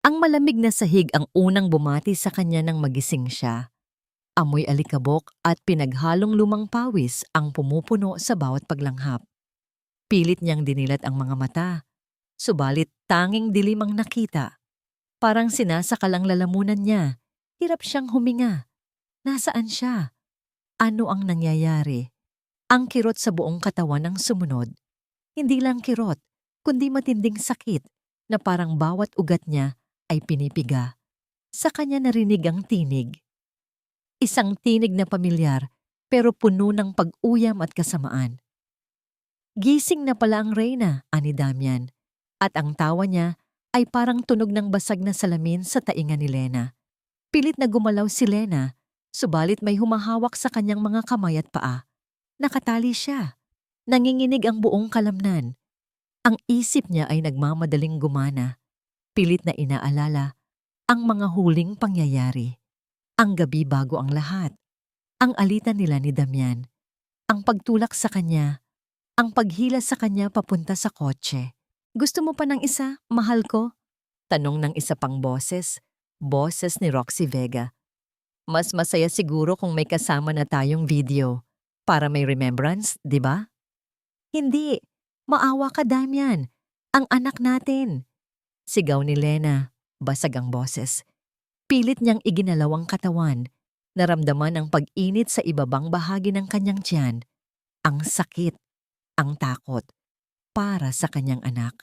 Ang malamig na sahig ang unang bumati sa kanya nang magising siya. Amoy alikabok at pinaghalong lumang pawis ang pumupuno sa bawat paglanghap. Pilit niyang dinilat ang mga mata, subalit tanging dilim ang nakita. Parang sinasakal ang lalamunan niya. Hirap siyang huminga. Nasaan siya? Ano ang nangyayari? Ang kirot sa buong katawan ang sumunod. Hindi lang kirot, kundi matinding sakit na parang bawat ugat niya ay pinipiga. Sa kanya narinig ang tinig. Isang tinig na pamilyar pero puno ng pag-uyam at kasamaan. Gising na pala ang Reyna, ani Damian. At ang tawa niya ay parang tunog ng basag na salamin sa tainga ni Lena. Pilit na gumalaw si Lena, subalit may humahawak sa kanyang mga kamay at paa. Nakatali siya. Nanginginig ang buong kalamnan. Ang isip niya ay nagmamadaling gumana. Pilit na inaalala ang mga huling pangyayari. Ang gabi bago ang lahat. Ang alitan nila ni Damian. Ang pagtulak sa kanya. Ang paghila sa kanya papunta sa kotse. Gusto mo pa ng isa, mahal ko? Tanong ng isa pang boses. Boses ni Roxy Vega. Mas masaya siguro kung may kasama na tayong video. Para may remembrance, di ba? Hindi. Maawa ka, Damian. Ang anak natin. Sigaw ni Lena. Basag ang boses. Pilit niyang iginalaw ang katawan. Naramdaman ang pag-init sa ibabang bahagi ng kanyang tiyan. Ang sakit. Ang takot. Para sa kanyang anak.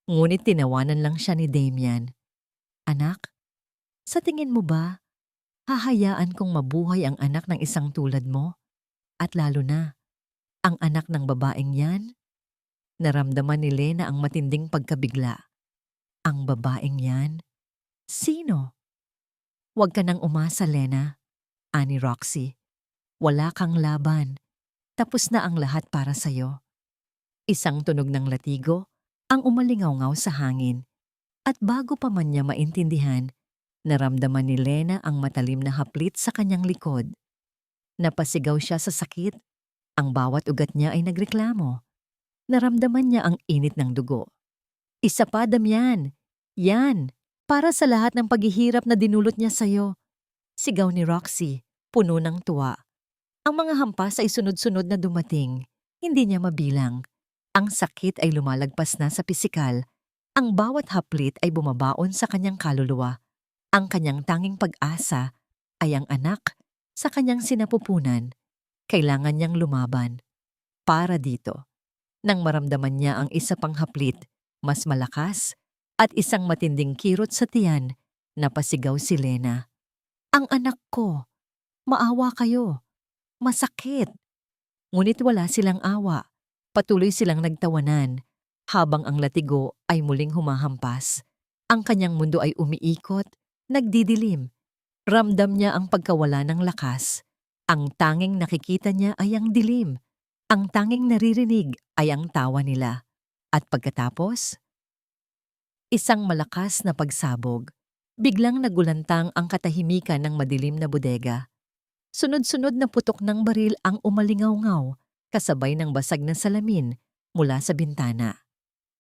Ngunit tinawanan lang siya ni Damian. Anak, sa tingin mo ba, hahayaan kong mabuhay ang anak ng isang tulad mo? At lalo na, ang anak ng babaeng yan? Naramdaman ni Lena ang matinding pagkabigla. Ang babaeng yan? Sino? Huwag ka nang umasa, Lena. Ani Roxy. Wala kang laban. Tapos na ang lahat para sa'yo. Isang tunog ng latigo ang umalingaw-ngaw sa hangin. At bago pa man niya maintindihan, naramdaman ni Lena ang matalim na haplit sa kanyang likod. Napasigaw siya sa sakit. Ang bawat ugat niya ay nagreklamo. Naramdaman niya ang init ng dugo. Isa pa, Damian. Yan. Para sa lahat ng paghihirap na dinulot niya sa'yo. Sigaw ni Roxy, puno ng tuwa. Ang mga hampas ay sunod-sunod na dumating. Hindi niya mabilang. Ang sakit ay lumalagpas na sa pisikal. Ang bawat haplit ay bumabaon sa kanyang kaluluwa. Ang kanyang tanging pag-asa ay ang anak sa kanyang sinapupunan. Kailangan niyang lumaban. Para dito. Nang maramdaman niya ang isa pang haplit, mas malakas, at isang matinding kirot sa tiyan, napasigaw si Lena. Ang anak ko! Maawa kayo! Masakit! Ngunit wala silang awa. Patuloy silang nagtawanan, habang ang latigo ay muling humahampas. Ang kanyang mundo ay umiikot, nagdidilim. Ramdam niya ang pagkawala ng lakas. Ang tanging nakikita niya ay ang dilim. Ang tanging naririnig ay ang tawa nila. At pagkatapos, isang malakas na pagsabog. Biglang nagulantang ang katahimikan ng madilim na bodega. Sunod-sunod na putok ng baril ang umalingaw-ngaw, kasabay ng basag na salamin mula sa bintana.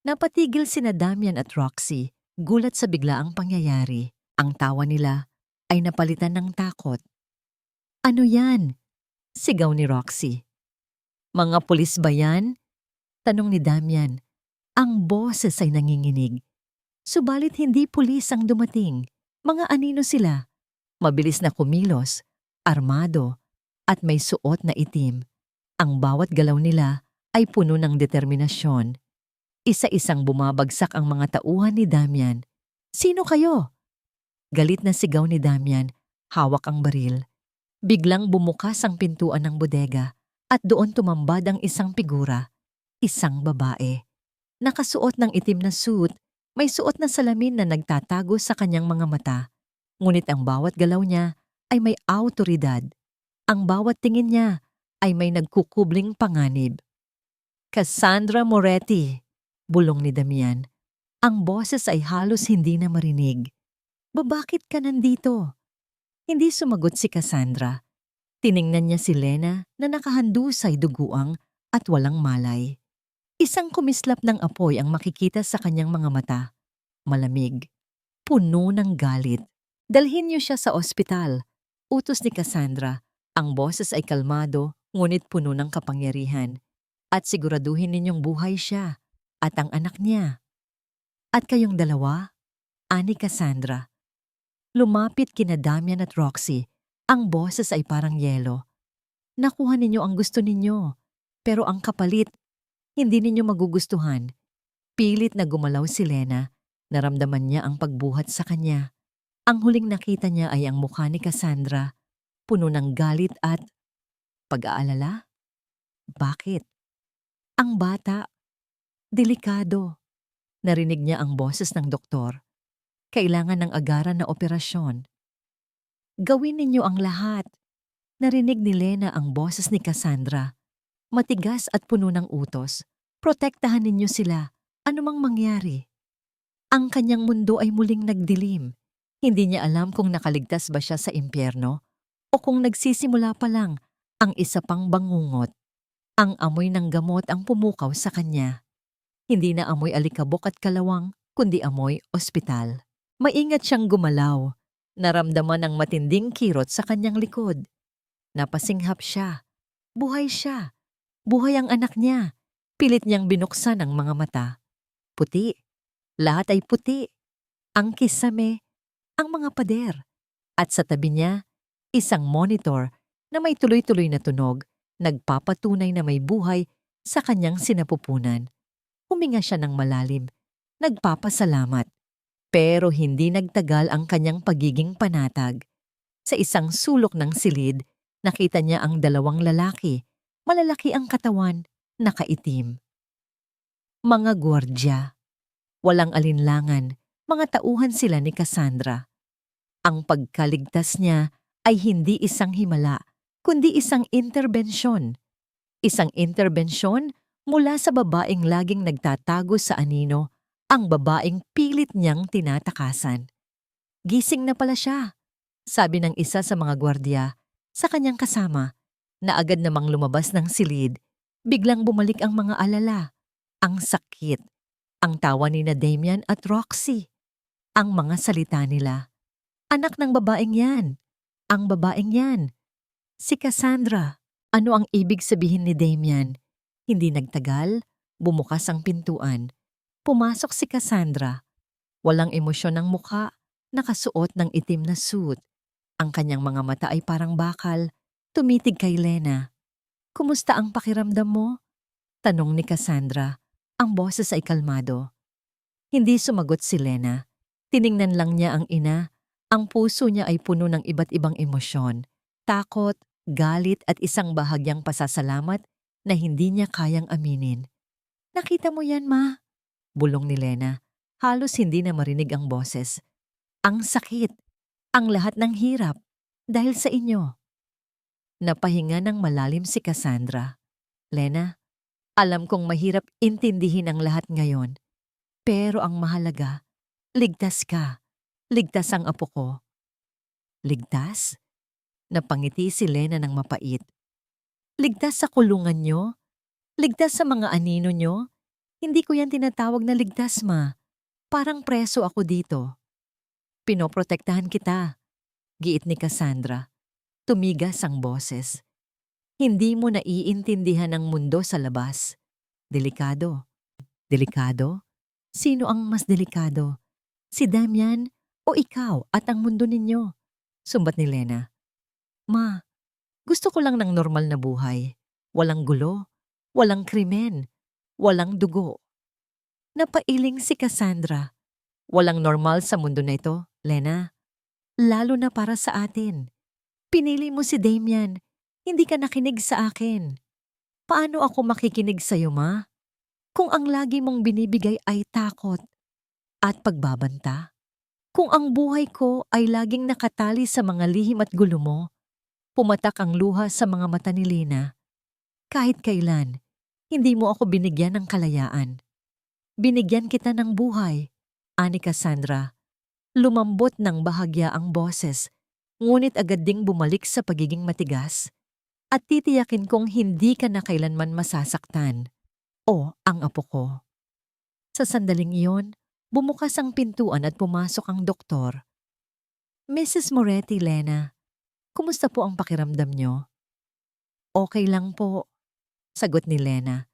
Napatigil sina Damian at Roxy, gulat sa biglaang pangyayari. Ang tawa nila ay napalitan ng takot. Ano yan? Sigaw ni Roxy. Mga pulis ba yan? Tanong ni Damian. Ang boses ay nanginginig. Subalit hindi pulis ang dumating. Mga anino sila. Mabilis na kumilos, armado, at may suot na itim. Ang bawat galaw nila ay puno ng determinasyon. Isa-isang bumabagsak ang mga tauhan ni Damian. Sino kayo? Galit na sigaw ni Damian, hawak ang baril. Biglang bumukas ang pintuan ng bodega at doon tumambad ang isang figura, isang babae. Nakasuot ng itim na suit, may suot na salamin na nagtatago sa kanyang mga mata. Ngunit ang bawat galaw niya ay may awtoridad. Ang bawat tingin niya ay may nagkukubling panganib. Cassandra Moretti, bulong ni Damian. Ang boses ay halos hindi na marinig. Bakit ka nandito? Hindi sumagot si Cassandra. Tiningnan niya si Lena na nakahandusay duguang at walang malay. Isang kumislap ng apoy ang makikita sa kanyang mga mata. Malamig. puno ng galit. Dalhin niyo siya sa ospital. Utos ni Cassandra. Ang boses ay kalmado, ngunit puno ng kapangyarihan. At siguraduhin ninyong buhay siya at ang anak niya. At kayong dalawa, ani Cassandra. Lumapit kina Damian at Roxy. Ang boses ay parang yelo. Nakuha ninyo ang gusto ninyo, pero ang kapalit, hindi ninyo magugustuhan. Pilit na gumalaw si Lena. Naramdaman niya ang pagbuhat sa kanya. Ang huling nakita niya ay ang mukha ni Cassandra, puno ng galit at pag-aalala. Bakit? Ang bata, delikado. Narinig niya ang boses ng doktor. Kailangan ng agaran na operasyon. Gawin ninyo ang lahat. Narinig ni Lena ang boses ni Cassandra. Matigas at puno ng utos. Protektahan ninyo sila, anumang mangyari. Ang kanyang mundo ay muling nagdilim. Hindi niya alam kung nakaligtas ba siya sa impyerno o kung nagsisimula pa lang ang isa pang bangungot. Ang amoy ng gamot ang pumukaw sa kanya. Hindi na amoy alikabok at kalawang, kundi amoy ospital. Maingat siyang gumalaw. Naramdaman ang matinding kirot sa kanyang likod. Napasinghap siya. Buhay siya. Buhay ang anak niya. Pilit niyang binuksan ang mga mata. Puti. Lahat ay puti. Ang kisame, ang mga pader. At sa tabi niya, isang monitor na may tuloy-tuloy na tunog, nagpapatunay na may buhay sa kanyang sinapupunan. Huminga siya ng malalim, nagpapasalamat. Pero hindi nagtagal ang kanyang pagiging panatag. Sa isang sulok ng silid, nakita niya ang dalawang lalaki. Malalaki ang katawan, nakaitim. Mga gwardya. Walang alinlangan, mga tauhan sila ni Cassandra. Ang pagkaligtas niya ay hindi isang himala, kundi isang interbensyon. Isang interbensyon mula sa babaeng laging nagtatago sa anino, ang babaeng pilit niyang tinatakasan. Gising na pala siya, sabi ng isa sa mga gwardya sa kanyang kasama, na agad namang lumabas ng silid. Biglang bumalik ang mga alala, ang sakit, ang tawa ni na Damian at Roxy, ang mga salita nila. Anak ng babaeng yan, ang babaeng yan. Si Cassandra. Ano ang ibig sabihin ni Damian? Hindi nagtagal, bumukas ang pintuan. Pumasok si Cassandra. Walang emosyon ng mukha, nakasuot ng itim na suit. Ang kanyang mga mata ay parang bakal, tumitig kay Lena. Kumusta ang pakiramdam mo? Tanong ni Cassandra. Ang boses ay kalmado. Hindi sumagot si Lena. Tiningnan lang niya ang ina. Ang puso niya ay puno ng iba't ibang emosyon. Takot, galit at isang bahagyang pasasalamat na hindi niya kayang aminin. Nakita mo yan, Ma? Bulong ni Lena. Halos hindi na marinig ang boses. Ang sakit, ang lahat ng hirap, dahil sa inyo. Napahinga ng malalim si Cassandra. Lena, alam kong mahirap intindihin ang lahat ngayon. Pero ang mahalaga, ligtas ka. Ligtas ang apo ko. Ligtas? Napangiti si Lena ng mapait. Ligtas sa kulungan nyo? Ligtas sa mga anino nyo? Hindi ko yan tinatawag na ligtas, Ma. Parang preso ako dito. Pinoprotektahan kita, giit ni Cassandra. Tumigas ang boses. Hindi mo naiintindihan ang mundo sa labas. Delikado. Delikado? Sino ang mas delikado? Si Damian o ikaw at ang mundo ninyo? Sumbat ni Lena. Ma, gusto ko lang ng normal na buhay. Walang gulo, walang krimen, walang dugo. Napailing si Cassandra. Walang normal sa mundo na ito, Lena. Lalo na para sa atin. Pinili mo si Damian. Hindi ka nakinig sa akin. Paano ako makikinig sa'yo, Ma? Kung ang lagi mong binibigay ay takot at pagbabanta. Kung ang buhay ko ay laging nakatali sa mga lihim at gulo mo, pumatak ang luha sa mga mata ni Lena. Kahit kailan, hindi mo ako binigyan ng kalayaan. Binigyan kita ng buhay, ani Cassandra. Lumambot ng bahagya ang boses, ngunit agad ding bumalik sa pagiging matigas. At titiyakin kong hindi ka na kailanman masasaktan. O ang apo ko. Sa sandaling iyon, Bumukas ang pintuan at pumasok ang doktor. Mrs. Moretti, Lena, kumusta po ang pakiramdam nyo? Okay lang po, sagot ni Lena.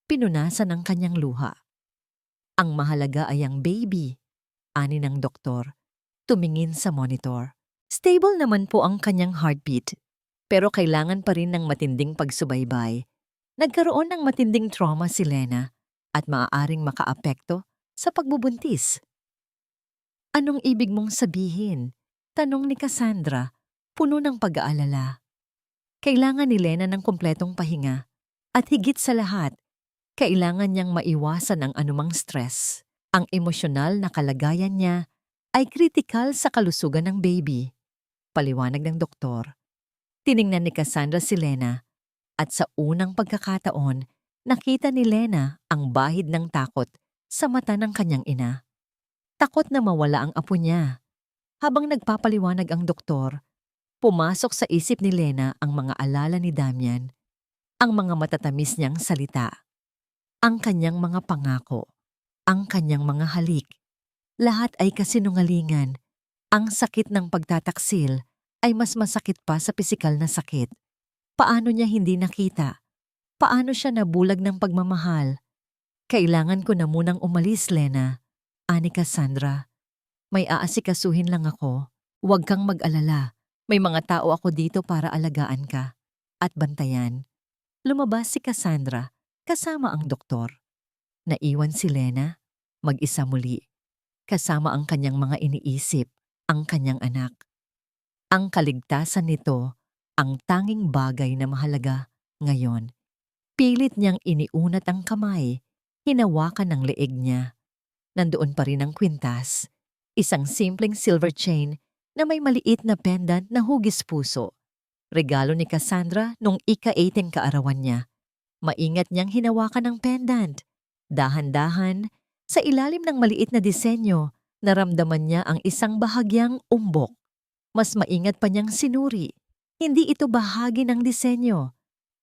Pinunasan ang kanyang luha. Ang mahalaga ay ang baby, ani ng doktor. Tumingin sa monitor. Stable naman po ang kanyang heartbeat, pero kailangan pa rin ng matinding pagsubaybay. Nagkaroon ng matinding trauma si Lena at maaaring makaapekto sa pagbubuntis. Anong ibig mong sabihin? Tanong ni Cassandra, puno ng pag-aalala. Kailangan ni Lena ng kumpletong pahinga at higit sa lahat, kailangan niyang maiwasan ang anumang stress. Ang emosyonal na kalagayan niya ay kritikal sa kalusugan ng baby. Paliwanag ng doktor. Tiningnan ni Cassandra si Lena at sa unang pagkakataon, nakita ni Lena ang bahid ng takot sa mata ng kanyang ina. Takot na mawala ang apo niya. Habang nagpapaliwanag ang doktor, pumasok sa isip ni Lena ang mga alala ni Damian, ang mga matatamis niyang salita, ang kanyang mga pangako, ang kanyang mga halik. Lahat ay kasinungalingan. Ang sakit ng pagtataksil ay mas masakit pa sa pisikal na sakit. Paano niya hindi nakita? Paano siya nabulag ng pagmamahal? Kailangan ko na munang umalis, Lena, ani Cassandra. May aasikasuhin lang ako. Huwag kang mag-alala. May mga tao ako dito para alagaan ka at bantayan. Lumabas si Cassandra kasama ang doktor. Naiwan si Lena, mag-isa muli. Kasama ang kanyang mga iniisip, ang kanyang anak. Ang kaligtasan nito, ang tanging bagay na mahalaga ngayon. Pilit niyang iniunat ang kamay, hinawakan ang leeg niya. Nandoon pa rin ang kwintas, isang simpleng silver chain na may maliit na pendant na hugis puso. Regalo ni Cassandra nung ika-18 kaarawan niya. Maingat niyang hinawakan ang pendant. Dahan-dahan, sa ilalim ng maliit na disenyo, naramdaman niya ang isang bahagyang umbok. Mas maingat pa niyang sinuri. Hindi ito bahagi ng disenyo.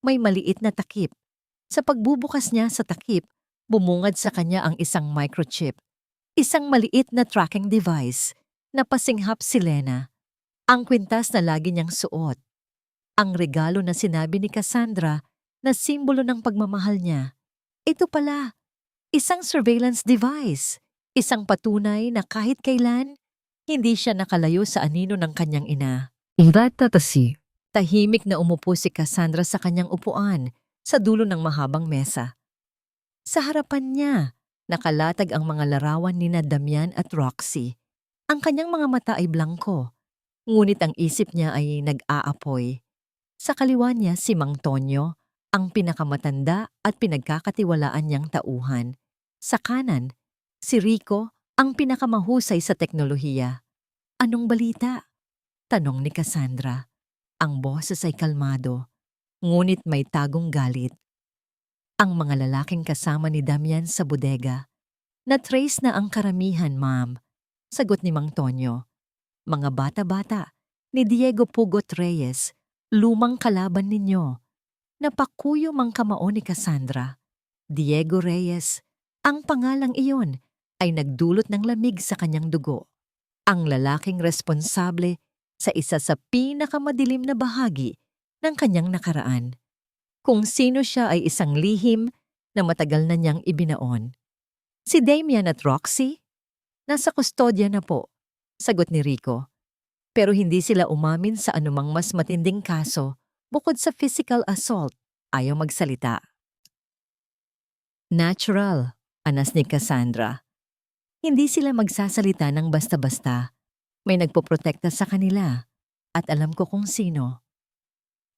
May maliit na takip. Sa pagbubukas niya sa takip, bumungad sa kanya ang isang microchip. Isang maliit na tracking device. Napasinghap si Lena. Ang kwintas na lagi niyang suot. Ang regalo na sinabi ni Cassandra na simbolo ng pagmamahal niya. Ito pala, isang surveillance device. Isang patunay na kahit kailan, hindi siya nakalayo sa anino ng kanyang ina. Irattatasi. Tahimik na umupo si Cassandra sa kanyang upuan sa dulo ng mahabang mesa. Sa harapan niya, nakalatag ang mga larawan ni Damian at Roxy. Ang kanyang mga mata ay blangko, ngunit ang isip niya ay nag-aapoy. Sa kaliwa niya si Mang Tonyo, ang pinakamatanda at pinagkakatiwalaan niyang tauhan. Sa kanan, si Rico, ang pinakamahusay sa teknolohiya. Anong balita? Tanong ni Cassandra. Ang boses ay kalmado, ngunit may tagong galit. Ang mga lalaking kasama ni Damian sa bodega. Na-trace na ang karamihan, ma'am. Sagot ni Mang Tonyo. Mga bata-bata, ni Diego Pugot Reyes, lumang kalaban ninyo. Napakuyo mang kamao ni Cassandra. Diego Reyes, ang pangalang iyon ay nagdulot ng lamig sa kanyang dugo. Ang lalaking responsable sa isa sa pinakamadilim na bahagi ng kanyang nakaraan. Kung sino siya ay isang lihim na matagal na niyang ibinaon. Si Damian at Roxy? Nasa kustodya na po, sagot ni Rico. Pero hindi sila umamin sa anumang mas matinding kaso bukod sa physical assault. Ayaw magsalita. Natural, anas ni Cassandra. Hindi sila magsasalita ng basta-basta. May nagpoprotekta sa kanila at alam ko kung sino.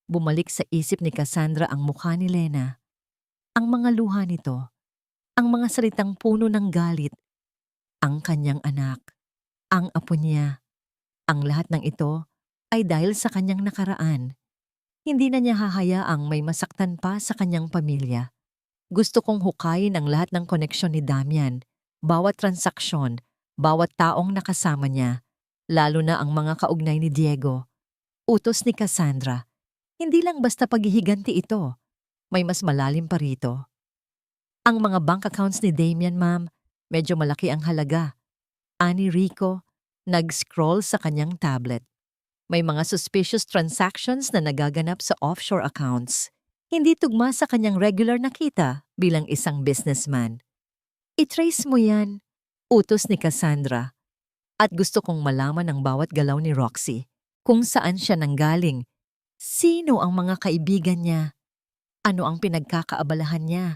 Bumalik sa isip ni Cassandra ang mukha ni Lena. Ang mga luha nito, ang mga salitang puno ng galit, ang kanyang anak, ang apo niya. Ang lahat ng ito ay dahil sa kanyang nakaraan. Hindi na niya hahayaang may masaktan pa sa kanyang pamilya. Gusto kong hukayin ang lahat ng koneksyon ni Damian, bawat transaksyon, bawat taong nakasama niya, lalo na ang mga kaugnay ni Diego. Utos ni Cassandra. Hindi lang basta paghihiganti ito. May mas malalim pa rito. Ang mga bank accounts ni Damian, ma'am, Medyo malaki ang halaga. Ani Rico, nag-scroll sa kanyang tablet. May mga suspicious transactions na nagaganap sa offshore accounts. Hindi tugma sa kanyang regular na kita bilang isang businessman. I-trace mo yan, utos ni Cassandra. At gusto kong malaman ang bawat galaw ni Roxy. Kung saan siya nanggaling. Sino ang mga kaibigan niya? Ano ang pinagkakaabalahan niya?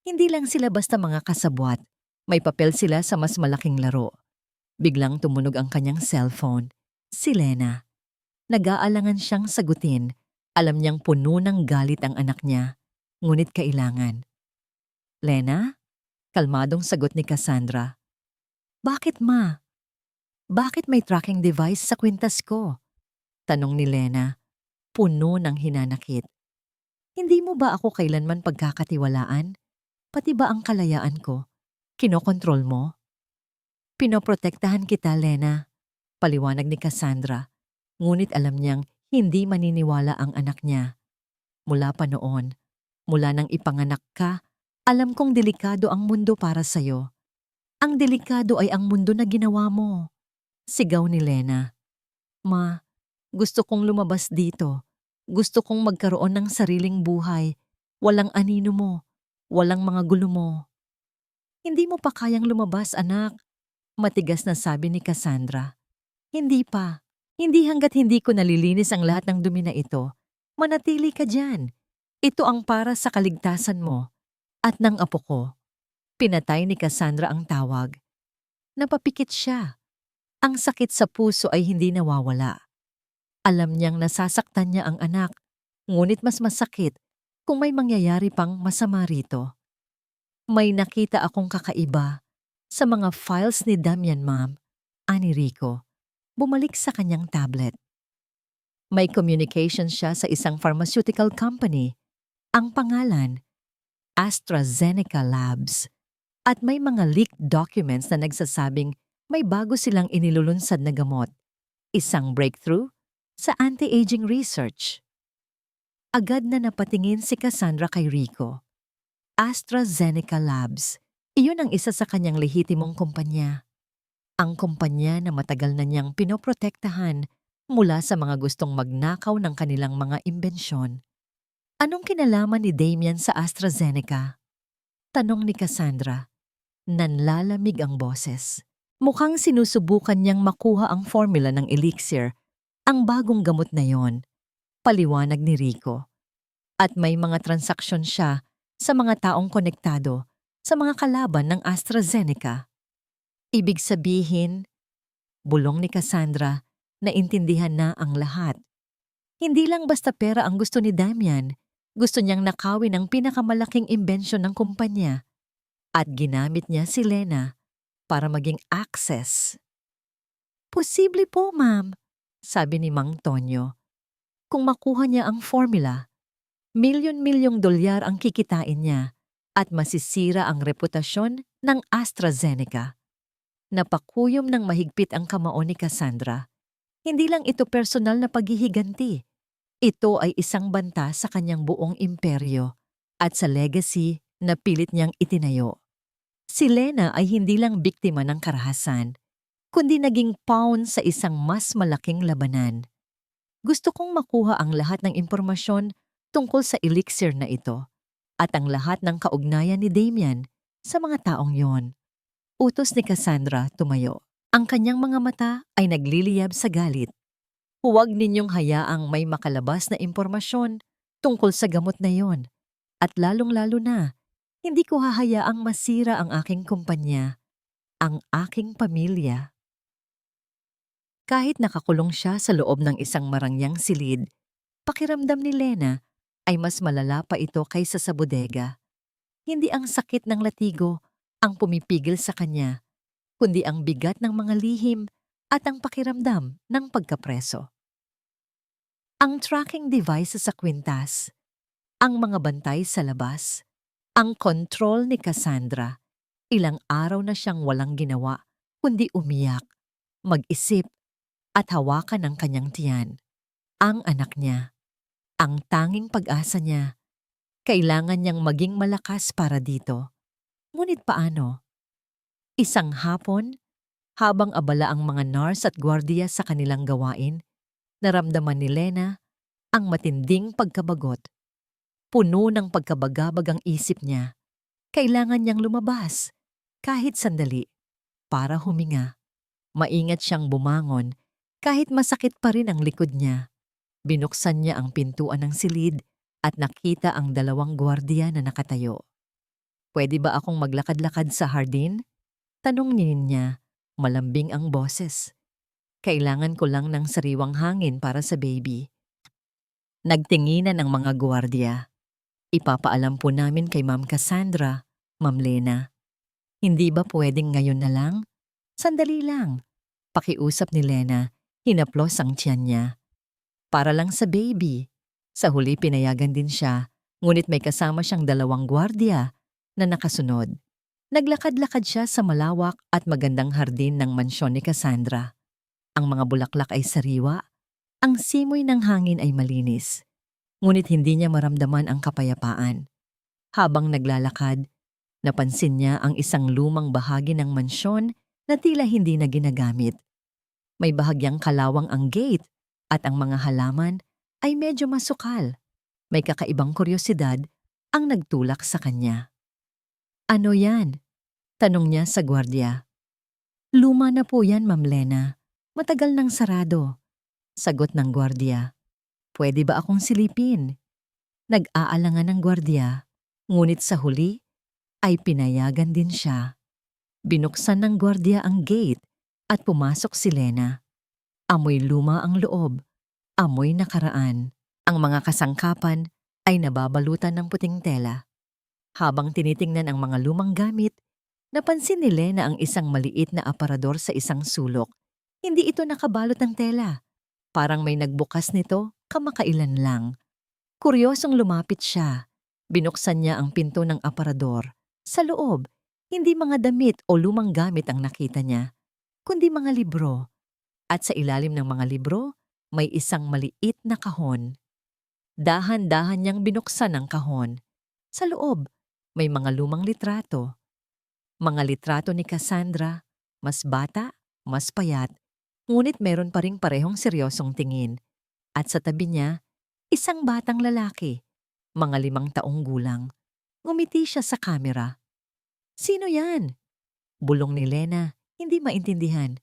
Hindi lang sila basta mga kasabwat. May papel sila sa mas malaking laro. Biglang tumunog ang kanyang cellphone. Si Lena. Nag-aalangan siyang sagutin. Alam niyang puno ng galit ang anak niya. Ngunit kailangan. Lena? Kalmadong sagot ni Cassandra. Bakit ma? Bakit may tracking device sa kwintas ko? Tanong ni Lena. Puno ng hinanakit. Hindi mo ba ako kailanman pagkakatiwalaan? Pati ba ang kalayaan ko? Kinokontrol mo? Pinoprotektahan kita, Lena. Paliwanag ni Cassandra. Ngunit alam niyang hindi maniniwala ang anak niya. Mula pa noon, mula nang ipanganak ka, alam kong delikado ang mundo para sa'yo. Ang delikado ay ang mundo na ginawa mo. Sigaw ni Lena. Ma, gusto kong lumabas dito. Gusto kong magkaroon ng sariling buhay. Walang anino mo. Walang mga gulo mo. Hindi mo pa kayang lumabas, anak. Matigas na sabi ni Cassandra. Hindi pa. Hindi hanggat hindi ko nalilinis ang lahat ng dumi na ito. Manatili ka dyan. Ito ang para sa kaligtasan mo. At ng apo ko. Pinatay ni Cassandra ang tawag. Napapikit siya. Ang sakit sa puso ay hindi nawawala. Alam niyang nasasaktan niya ang anak. Ngunit mas masakit kung may mangyayari pang masama rito. May nakita akong kakaiba sa mga files ni Damian, ma'am. Ani Rico. Bumalik sa kanyang tablet. May communication siya sa isang pharmaceutical company. Ang pangalan, AstraZeneca Labs. At may mga leaked documents na nagsasabing may bago silang inilulunsad na gamot. Isang breakthrough sa anti-aging research. Agad na napatingin si Cassandra kay Rico. AstraZeneca Labs. Iyon ang isa sa kanyang lehitimong kumpanya. Ang kumpanya na matagal na niyang pinoprotektahan mula sa mga gustong magnakaw ng kanilang mga imbensyon. Anong kinalaman ni Damian sa AstraZeneca? Tanong ni Cassandra. Nanlalamig ang boses. Mukhang sinusubukan niyang makuha ang formula ng elixir, ang bagong gamot na yon. Paliwanag ni Rico. At may mga transaksyon siya sa mga taong konektado sa mga kalaban ng AstraZeneca. Ibig sabihin, bulong ni Cassandra, naintindihan na ang lahat. Hindi lang basta pera ang gusto ni Damian, gusto niyang nakawin ang pinakamalaking imbensyon ng kumpanya. At ginamit niya si Lena para maging access. Posible po, ma'am, sabi ni Mang Tonyo. Kung makuha niya ang formula, milyon-milyong dolyar ang kikitain niya at masisira ang reputasyon ng AstraZeneca. Napakuyom ng mahigpit ang kamao ni Cassandra. Hindi lang ito personal na paghihiganti. Ito ay isang banta sa kanyang buong imperyo at sa legacy na pilit niyang itinayo. Si Lena ay hindi lang biktima ng karahasan, kundi naging pawn sa isang mas malaking labanan. Gusto kong makuha ang lahat ng impormasyon tungkol sa elixir na ito at ang lahat ng kaugnayan ni Damian sa mga taong yon. Utos ni Cassandra tumayo. Ang kanyang mga mata ay nagliliyab sa galit. Huwag ninyong hayaang may makalabas na impormasyon tungkol sa gamot na yon. At lalong-lalo na, hindi ko hahayaang masira ang aking kumpanya, ang aking pamilya. Kahit nakakulong siya sa loob ng isang marangyang silid, pakiramdam ni Lena ay mas malala pa ito kaysa sa bodega. Hindi ang sakit ng latigo ang pumipigil sa kanya, kundi ang bigat ng mga lihim at ang pakiramdam ng pagkapreso. Ang tracking devices sa kwintas, ang mga bantay sa labas, ang kontrol ni Cassandra. Ilang araw na siyang walang ginawa, kundi umiyak, mag-isip, at hawakan ang kanyang tiyan. Ang anak niya, ang tanging pag-asa niya, kailangan niyang maging malakas para dito. Ngunit paano? Isang hapon, habang abala ang mga nurse at gwardiya sa kanilang gawain, naramdaman ni Lena ang matinding pagkabagot. Puno ng pagkabagabag ang isip niya. Kailangan niyang lumabas, kahit sandali, para huminga. Maingat siyang bumangon, kahit masakit pa rin ang likod niya. Binuksan niya ang pintuan ng silid at nakita ang dalawang gwardiya na nakatayo. "Pwede ba akong maglakad-lakad sa hardin?" Tanong niya, malambing ang boses. "Kailangan ko lang ng sariwang hangin para sa baby." Nagtinginan ang mga gwardiya. "Ipapaalam po namin kay Ma'am Cassandra, Ma'am Lena. Hindi ba pwedeng ngayon na lang?" "Sandali lang." Pakiusap ni Lena, hinaplos ang tiyan niya. "Para lang sa baby." Sa huli pinayagan din siya, ngunit may kasama siyang dalawang gwardiya na nakasunod. Naglakad-lakad siya sa malawak at magandang hardin ng mansyon ni Cassandra. Ang mga bulaklak ay sariwa, ang simoy ng hangin ay malinis. Ngunit hindi niya maramdaman ang kapayapaan. Habang naglalakad, napansin niya ang isang lumang bahagi ng mansyon na tila hindi na ginagamit. May bahagyang kalawang ang gate at ang mga halaman ay medyo masukal. May kakaibang kuryosidad ang nagtulak sa kanya. "Ano yan?" tanong niya sa gwardiya. "Luma na po yan, Ma'am Lena. Matagal nang sarado." Sagot ng gwardiya. "Pwede ba akong silipin?" Nag-aalangan ng gwardiya, ngunit sa huli ay pinayagan din siya. Binuksan ng gwardiya ang gate at pumasok si Lena. Amoy luma ang loob, amoy nakaraan. Ang mga kasangkapan ay nababalutan ng puting tela. Habang tinitingnan ang mga lumang gamit, napansin ni Lena ang isang maliit na aparador sa isang sulok. Hindi ito nakabalot ng tela. Parang may nagbukas nito kamakailan lang. Kuryosong lumapit siya. Binuksan niya ang pinto ng aparador. Sa loob, hindi mga damit o lumang gamit ang nakita niya, kundi mga libro. At sa ilalim ng mga libro, may isang maliit na kahon. Dahan-dahan niyang binuksan ang kahon. Sa loob, may mga lumang litrato. Mga litrato ni Cassandra, mas bata, mas payat, ngunit meron pa ring parehong seryosong tingin. At sa tabi niya, isang batang lalaki, mga 5 taong gulang. Ngumiti siya sa kamera. "Sino yan?" Bulong ni Lena, hindi maintindihan.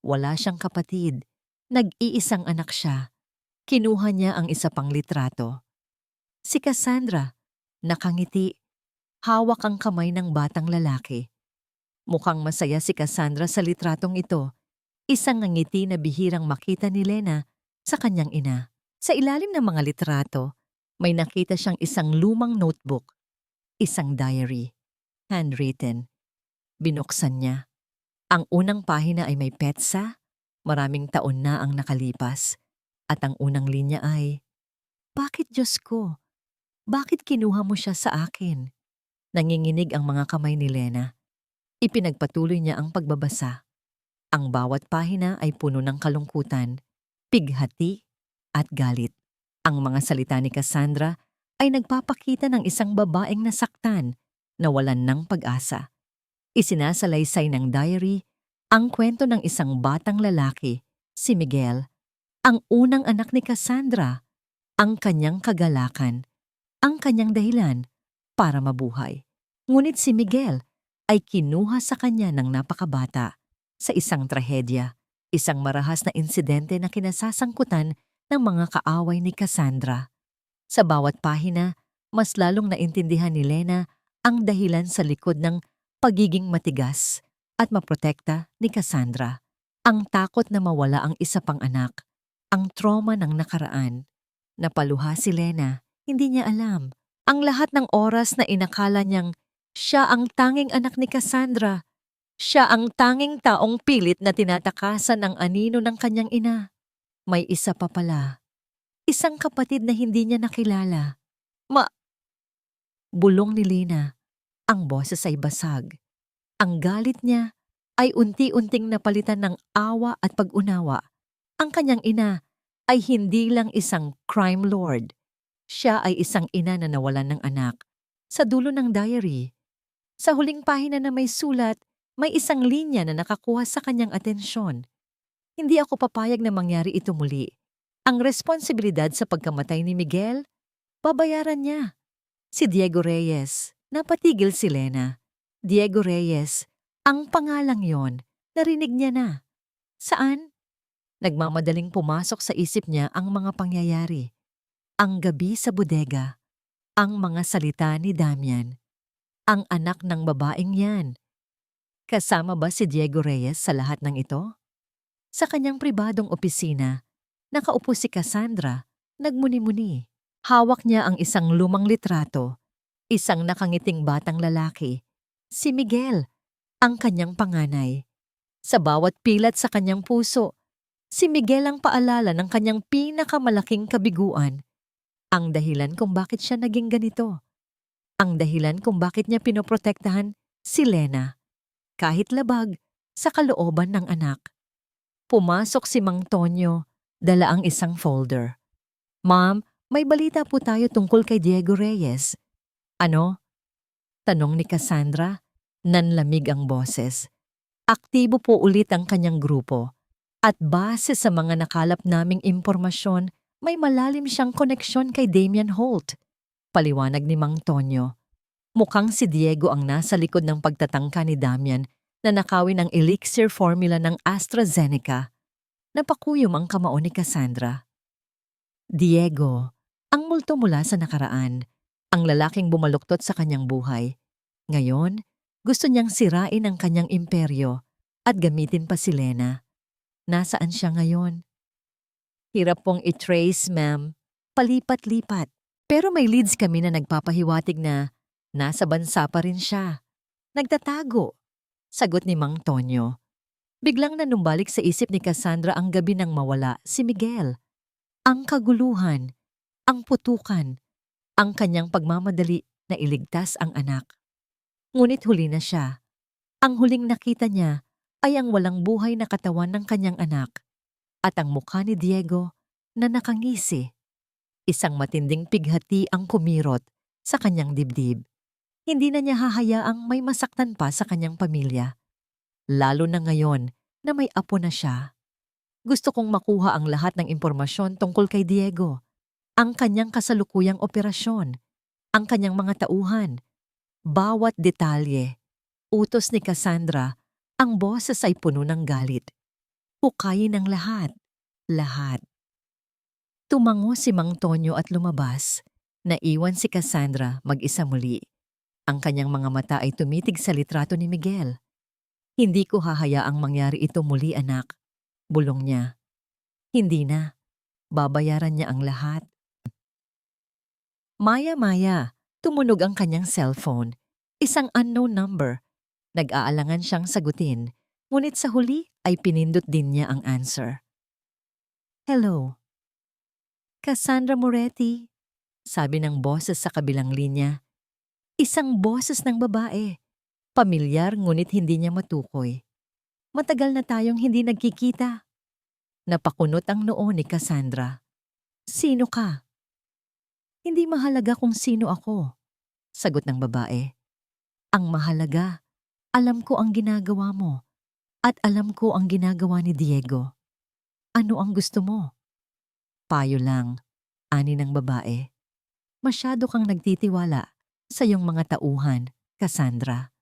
Wala siyang kapatid. Nag-iisang anak siya. Kinuha niya ang isa pang litrato. Si Cassandra, nakangiti. Hawak ang kamay ng batang lalaki. Mukhang masaya si Cassandra sa litratong ito. Isang ngiti na bihirang makita ni Lena sa kanyang ina. Sa ilalim ng mga litrato, may nakita siyang isang lumang notebook, isang diary, handwritten. Binuksan niya. Ang unang pahina ay may petsa, maraming taon na ang nakalipas. At ang unang linya ay, "Bakit, Diyos ko? Bakit kinuha mo siya sa akin?" Nanginginig ang mga kamay ni Lena. Ipinagpatuloy niya ang pagbabasa. Ang bawat pahina ay puno ng kalungkutan, pighati, at galit. Ang mga salita ni Cassandra ay nagpapakita ng isang babaeng nasaktan, nawalan ng pag-asa. Isinasalaysay ng diary ang kwento ng isang batang lalaki, si Miguel, ang unang anak ni Cassandra, ang kanyang kagalakan, ang kanyang dahilan para mabuhay. Ngunit si Miguel ay kinuha sa kanya ng napakabata sa isang trahedya, isang marahas na insidente na kinasasangkutan ng mga kaaway ni Cassandra. Sa bawat pahina, mas lalong naintindihan ni Lena ang dahilan sa likod ng pagiging matigas at maprotekta ni Cassandra. Ang takot na mawala ang isa pang anak, ang trauma ng nakaraan. Napaluha si Lena, hindi niya alam. Ang lahat ng oras na inakala niyang siya ang tanging anak ni Cassandra. Siya ang tanging taong pilit na tinatakasan ang anino ng kanyang ina. May isa pa pala. Isang kapatid na hindi niya nakilala. Bulong ni Lena. Ang boses ay basag. Ang galit niya ay unti-unting napalitan ng awa at pag-unawa. Ang kanyang ina ay hindi lang isang crime lord. Siya ay isang ina na nawalan ng anak. Sa dulo ng diary, sa huling pahina na may sulat, May isang linya na nakakuha sa kanyang atensyon. Hindi ako papayag na mangyari ito muli. Ang responsibilidad sa pagkamatay ni Miguel, babayaran niya. Si Diego Reyes, napatigil si Lena. Diego Reyes, ang pangalang yon, narinig niya na. Saan? Nagmamadaling pumasok sa isip niya ang mga pangyayari. Ang gabi sa bodega, ang mga salita ni Damian, ang anak ng babaeng yan. Kasama ba si Diego Reyes sa lahat ng ito? Sa kanyang pribadong opisina, nakaupo si Cassandra, nagmuni-muni. Hawak niya ang isang lumang litrato, isang nakangiting batang lalaki, si Miguel, ang kanyang panganay. Sa bawat pilat sa kanyang puso, si Miguel ang paalala ng kanyang pinakamalaking kabiguan. Ang dahilan kung bakit siya naging ganito. Ang dahilan kung bakit niya pinoprotektahan si Lena. Kahit labag, sa kalooban ng anak. Pumasok si Mang Tonyo, dala ang isang folder. Ma'am, may balita po tayo tungkol kay Diego Reyes. Ano? Tanong ni Cassandra, nanlamig ang boses. Aktibo po ulit ang kanyang grupo. At base sa mga nakalap naming impormasyon, may malalim siyang koneksyon kay Damian Holt. Paliwanag ni Mang Tonyo. Mukhang si Diego ang nasa likod ng pagtatangka ni Damian na nakawin ang elixir formula ng AstraZeneca. Napakuyom ang kamao ni Cassandra. Diego, ang multo mula sa nakaraan, ang lalaking bumaluktot sa kanyang buhay. Ngayon, gusto niyang sirain ang kanyang imperyo at gamitin pa si Lena. Nasaan siya ngayon? Hirap pong i-trace, ma'am. Palipat-lipat. Pero may leads kami na nagpapahiwatig na nasa bansa pa rin siya. Nagtatago. Sagot ni Mang Tonyo. Biglang nanumbalik sa isip ni Cassandra ang gabi nang mawala si Miguel. Ang kaguluhan, ang putukan, ang kanyang pagmamadali na iligtas ang anak. Ngunit huli na siya. Ang huling nakita niya ay ang walang buhay na katawan ng kanyang anak at ang mukha ni Diego na nakangisi. Isang matinding pighati ang kumirot sa kanyang dibdib. Hindi na niya hahayaang may masaktan pa sa kanyang pamilya. Lalo na ngayon na may apo na siya. Gusto kong makuha ang lahat ng impormasyon tungkol kay Diego. Ang kanyang kasalukuyang operasyon, ang kanyang mga tauhan. Bawat detalye. Utos ni Cassandra, ang boses ay puno ng galit. Hukayin ang lahat. Lahat. Tumango si Mang Tonyo at lumabas. Naiwan si Cassandra mag-isa muli. Ang kanyang mga mata ay tumitig sa litrato ni Miguel. Hindi ko hahayaang mangyari ito muli, anak. Bulong niya. Hindi na. Babayaran niya ang lahat. Maya-maya, tumunog ang kanyang cellphone. Isang unknown number. Nag-aalangan siyang sagutin, ngunit sa huli ay pinindot din niya ang answer. Hello. Cassandra Moretti, sabi ng boses sa kabilang linya. Isang boses ng babae. Pamilyar ngunit hindi niya matukoy. Matagal na tayong hindi nagkikita. Napakunot ang noo ni Cassandra. Sino ka? Hindi mahalaga kung sino ako, sagot ng babae. Ang mahalaga, alam ko ang ginagawa mo at alam ko ang ginagawa ni Diego. Ano ang gusto mo? Payo lang, ani ng babae. Masyado kang nagtitiwala sa iyong mga tauhan, Cassandra,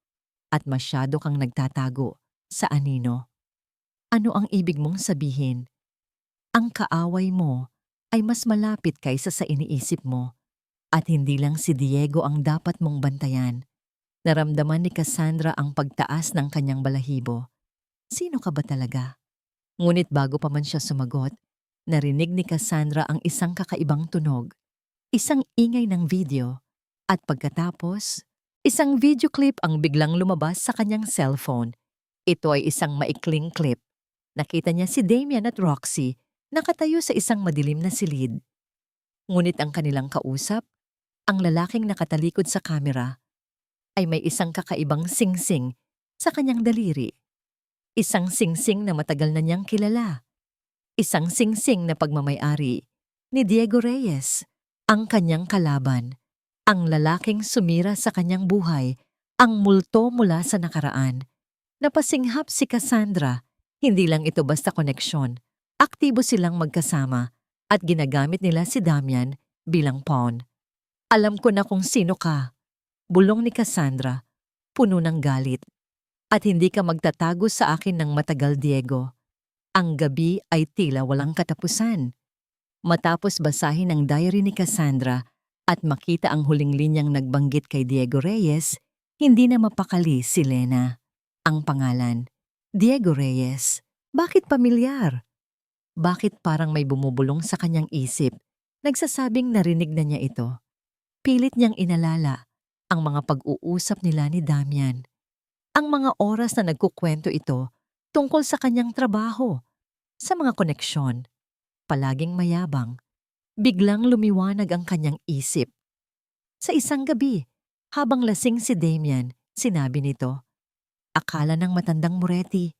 at masyado kang nagtatago sa anino. Ano ang ibig mong sabihin? Ang kaaway mo ay mas malapit kaysa sa iniisip mo at hindi lang si Diego ang dapat mong bantayan. Naramdaman ni Cassandra ang pagtaas ng kanyang balahibo. Sino ka ba talaga? Ngunit bago pa man siya sumagot, narinig ni Cassandra ang isang kakaibang tunog, isang ingay ng video, at pagkatapos, isang video clip ang biglang lumabas sa kanyang cellphone. Ito ay isang maikling clip. Nakita niya si Damian at Roxy nakatayo sa isang madilim na silid. Ngunit ang kanilang kausap, ang lalaking nakatalikod sa kamera, ay may isang kakaibang singsing sa kanyang daliri. Isang singsing na matagal na niyang kilala. Isang singsing na pagmamayari ni Diego Reyes, ang kanyang kalaban, ang lalaking sumira sa kanyang buhay, ang multo mula sa nakaraan. Napasinghap si Cassandra. Hindi lang ito basta koneksyon. Aktibo silang magkasama at ginagamit nila si Damian bilang pawn. Alam ko na kung sino ka. Bulong ni Cassandra, puno ng galit. At hindi ka magtatago sa akin ng matagal, Diego. Ang gabi ay tila walang katapusan. Matapos basahin ang diary ni Cassandra at makita ang huling linyang nagbanggit kay Diego Reyes, hindi na mapakali si Lena. Ang pangalan, Diego Reyes. Bakit pamilyar? Bakit parang may bumubulong sa kanyang isip? Nagsasabing narinig na niya ito. Pilit niyang inalala ang mga pag-uusap nila ni Damian. Ang mga oras na nagkukwento ito tungkol sa kanyang trabaho, sa mga koneksyon. Palaging mayabang. Biglang lumiwanag ang kanyang isip. Sa isang gabi, habang lasing si Damian, sinabi nito, akala ng matandang Moretti,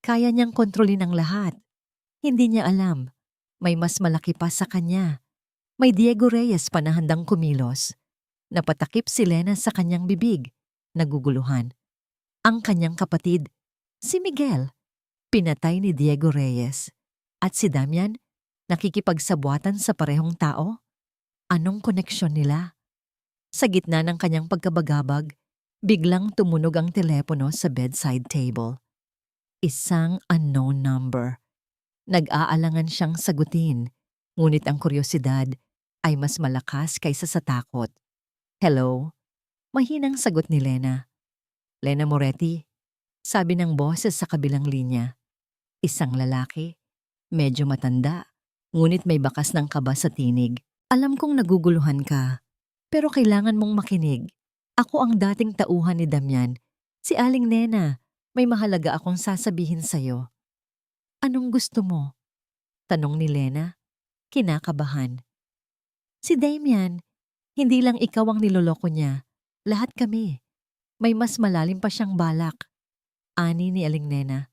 kaya niyang kontrolin ang lahat. Hindi niya alam, may mas malaki pa sa kanya. May Diego Reyes pa na handang kumilos. Napatakip si Lena sa kanyang bibig, naguguluhan. Ang kanyang kapatid, si Miguel, pinatay ni Diego Reyes. At si Damian, nakikipagsabwatan sa parehong tao? Anong koneksyon nila? Sa gitna ng kanyang pagkabagabag, biglang tumunog ang telepono sa bedside table. Isang unknown number. Nag-aalangan siyang sagutin, ngunit ang kuryosidad ay mas malakas kaysa sa takot. Hello? Mahinang sagot ni Lena. Lena Moretti, sabi ng boses sa kabilang linya. Isang lalaki, medyo matanda, ngunit may bakas ng kaba sa tinig. Alam kong naguguluhan ka, pero kailangan mong makinig. Ako ang dating tauhan ni Damian, si Aling Nena. May mahalaga akong sasabihin sa'yo. Anong gusto mo? Tanong ni Lena, kinakabahan. Si Damian, hindi lang ikaw ang niloloko niya. Lahat kami. May mas malalim pa siyang balak. Ani ni Aling Nena.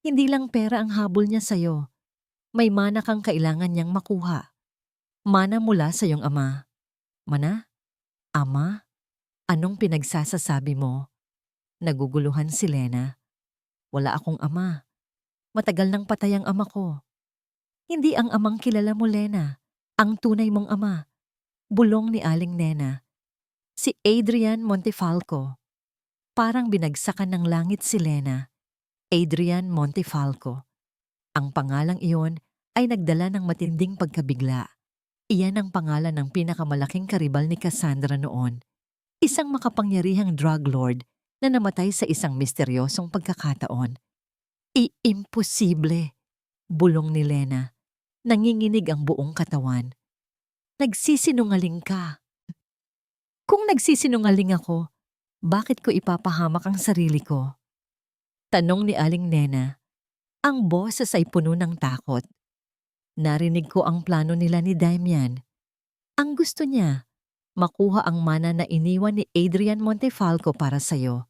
Hindi lang pera ang habol niya sa'yo. May mana kang kailangan niyang makuha. Mana mula sa iyong ama. Mana? Ama? Anong pinagsasasabi mo? Naguguluhan si Lena. Wala akong ama. Matagal nang patay ang ama ko. Hindi ang amang kilala mo, Lena. Ang tunay mong ama. Bulong ni Aling Nena. Si Adrian Montefalco. Parang binagsakan ng langit si Lena. Adrian Montefalco. Ang pangalang iyon ay nagdala ng matinding pagkabigla. Iyan ang pangalan ng pinakamalaking karibal ni Cassandra noon. Isang makapangyarihang drug lord na namatay sa isang misteryosong pagkakataon. Imposible, bulong ni Lena. Nanginginig ang buong katawan. Nagsisinungaling ka. Kung nagsisinungaling ako, bakit ko ipapahamak ang sarili ko? Tanong ni Aling Nena. Ang boses ay puno ng takot. Narinig ko ang plano nila ni Damian. Ang gusto niya, makuha ang mana na iniwan ni Adrian Montefalco para sa'yo.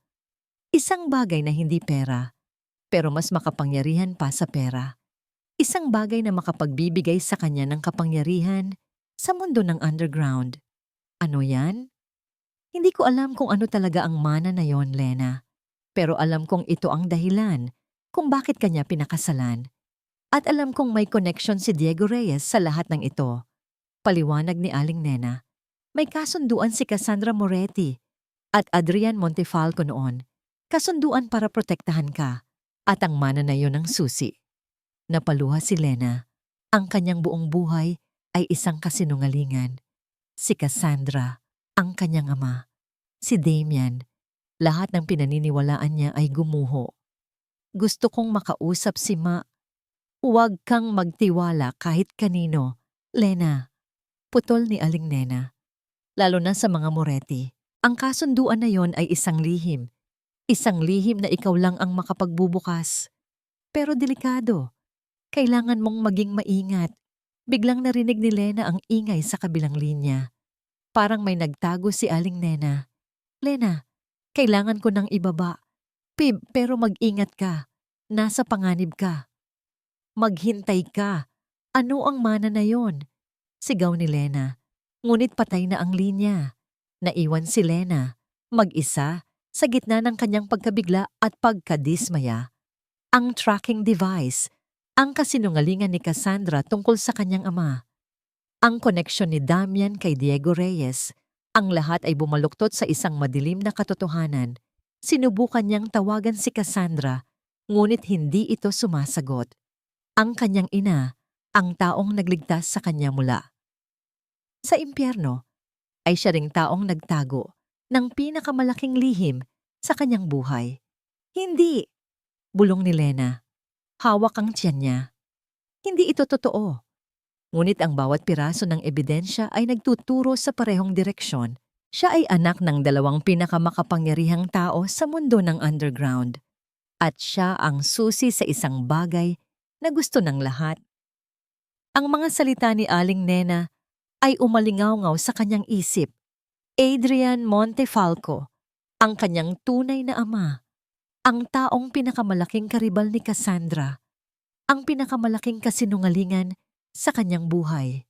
Isang bagay na hindi pera, pero mas makapangyarihan pa sa pera. Isang bagay na makapagbibigay sa kanya ng kapangyarihan sa mundo ng underground. Ano yan? Hindi ko alam kung ano talaga ang mana na yon, Lena. Pero alam kong ito ang dahilan kung bakit kanya pinakasalan. At alam kong may connection si Diego Reyes sa lahat ng ito. Paliwanag ni Aling Nena. May kasunduan si Cassandra Moretti at Adrian Montefalco noon. Kasunduan para protektahan ka. At ang mana na yon ang susi. Napaluha si Lena. Ang kanyang buong buhay ay isang kasinungalingan. Si Cassandra, ang kanyang ama. Si Damian, lahat ng pinaniniwalaan niya ay gumuho. Gusto kong makausap si Ma. Huwag kang magtiwala kahit kanino, Lena. Putol ni Aling Nena. Lalo na sa mga Moretti. Ang kasunduan na yon ay isang lihim. Isang lihim na ikaw lang ang makapagbubukas. Pero delikado. Kailangan mong maging maingat. Biglang narinig ni Lena ang ingay sa kabilang linya. Parang may nagtago si Aling Nena. Lena, kailangan ko nang ibaba. Pero mag-ingat ka. Nasa panganib ka. Maghintay ka. Ano ang mana na yon? Sigaw ni Lena. Ngunit patay na ang linya. Naiwan si Lena. Mag-isa Sa gitna ng kanyang pagkabigla at pagkadismaya, ang tracking device, ang kasinungalingan ni Cassandra tungkol sa kanyang ama, ang koneksyon ni Damian kay Diego Reyes, ang lahat ay bumaluktot sa isang madilim na katotohanan. Sinubukan niyang tawagan si Cassandra, ngunit hindi ito sumasagot. Ang kanyang ina, ang taong nagligtas sa kanya mula sa impyerno, ay siya ring taong nagtago ng pinakamalaking lihim sa kanyang buhay. Hindi! Bulong ni Lena. Hawak ang tiyan niya. Hindi ito totoo. Ngunit ang bawat piraso ng ebidensya ay nagtuturo sa parehong direksyon. Siya ay anak ng dalawang pinakamakapangyarihang tao sa mundo ng underground. At siya ang susi sa isang bagay na gusto ng lahat. Ang mga salita ni Aling Nena ay umalingaw-ngaw sa kanyang isip. Adrian Montefalco, ang kanyang tunay na ama, ang taong pinakamalaking karibal ni Cassandra, ang pinakamalaking kasinungalingan sa kanyang buhay.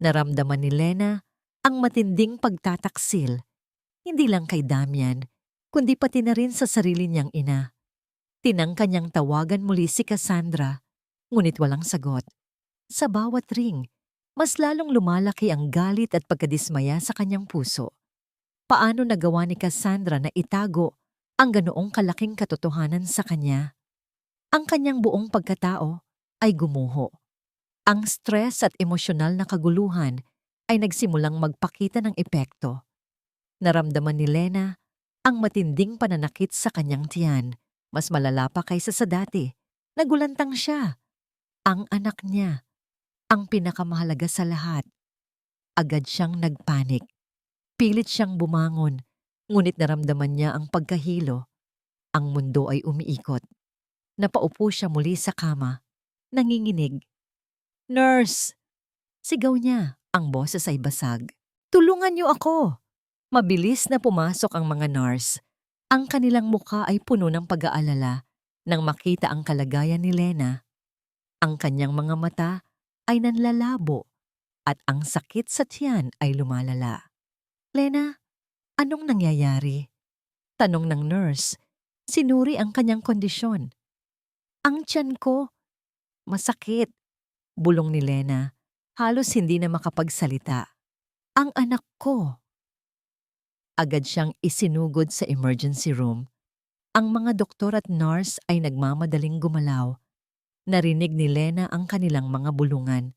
Naramdaman ni Lena ang matinding pagtataksil, hindi lang kay Damian, kundi pati na rin sa sarili niyang ina. Tinangka niyang tawagan muli si Cassandra, ngunit walang sagot. Sa bawat ring, mas lalong lumalaki ang galit at pagkadismaya sa kanyang puso. Paano nagawa ni Cassandra na itago ang ganoong kalaking katotohanan sa kanya? Ang kanyang buong pagkatao ay gumuho. Ang stress at emosyonal na kaguluhan ay nagsimulang magpakita ng epekto. Naramdaman ni Lena ang matinding pananakit sa kanyang tiyan, mas malala pa kaysa sa dati. Nagulantang siya. Ang anak niya, ang pinakamahalaga sa lahat. Agad siyang nagpanik. Pilit siyang bumangon, ngunit naramdaman niya ang pagkahilo. Ang mundo ay umiikot. Napaupo siya muli sa kama, nanginginig. "Nurse!" Sigaw niya, ang boses ay basag. "Tulungan niyo ako!" Mabilis na pumasok ang mga nurse. Ang kanilang mukha ay puno ng pag-aalala nang makita ang kalagayan ni Lena. Ang kanyang mga mata ay nanlalabo at ang sakit sa tiyan ay lumalala. "Lena, anong nangyayari?" Tanong ng nurse. Sinuri ang kanyang kondisyon. "Ang tiyan ko, masakit," bulong ni Lena. Halos hindi na makapagsalita. "Ang anak ko." Agad siyang isinugod sa emergency room. Ang mga doktor at nurse ay nagmamadaling gumalaw. Narinig ni Lena ang kanilang mga bulungan.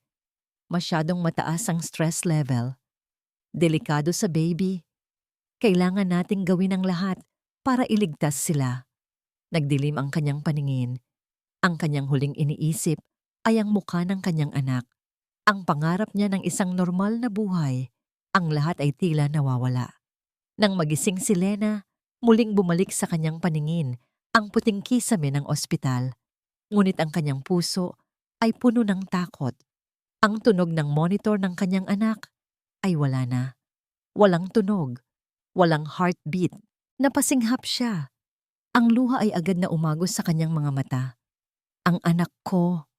Masyadong mataas ang stress level. Delikado sa baby. Kailangan nating gawin ang lahat para iligtas sila. Nagdilim ang kanyang paningin. Ang kanyang huling iniisip ay ang mukha ng kanyang anak. Ang pangarap niya ng isang normal na buhay. Ang lahat ay tila nawawala. Nang magising si Lena, muling bumalik sa kanyang paningin ang puting kisame ng ospital. Ngunit ang kanyang puso ay puno ng takot. Ang tunog ng monitor ng kanyang anak ay wala na. Walang tunog, walang heartbeat. Napasinghap siya. Ang luha ay agad na umagos sa kanyang mga mata. "Ang anak ko."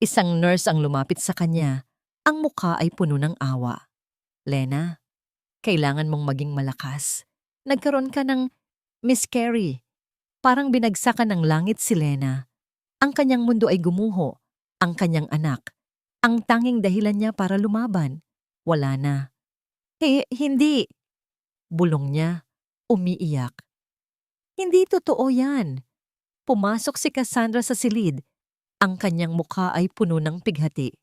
Isang nurse ang lumapit sa kanya. Ang mukha ay puno ng awa. "Lena, kailangan mong maging malakas. Nagkaroon ka ng miscarry." Parang binagsakan ng langit si Lena. Ang kanyang mundo ay gumuho. Ang kanyang anak, ang tanging dahilan niya para lumaban, wala na. Hindi!" Bulong niya, umiiyak. "Hindi totoo yan." Pumasok si Cassandra sa silid. Ang kanyang mukha ay puno ng pighati.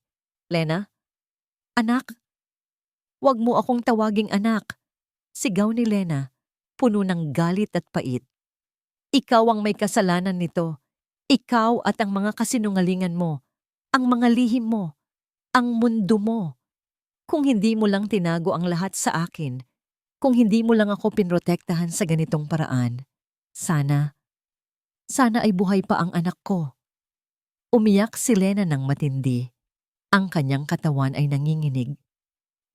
"Lena? Anak? Huwag mo akong tawaging anak." Sigaw ni Lena, puno ng galit at pait. "Ikaw ang may kasalanan nito. Ikaw at ang mga kasinungalingan mo, ang mga lihim mo, ang mundo mo. Kung hindi mo lang tinago ang lahat sa akin, kung hindi mo lang ako pinrotektahan sa ganitong paraan, sana ay buhay pa ang anak ko." Umiyak si Lena ng matindi. Ang kanyang katawan ay nanginginig.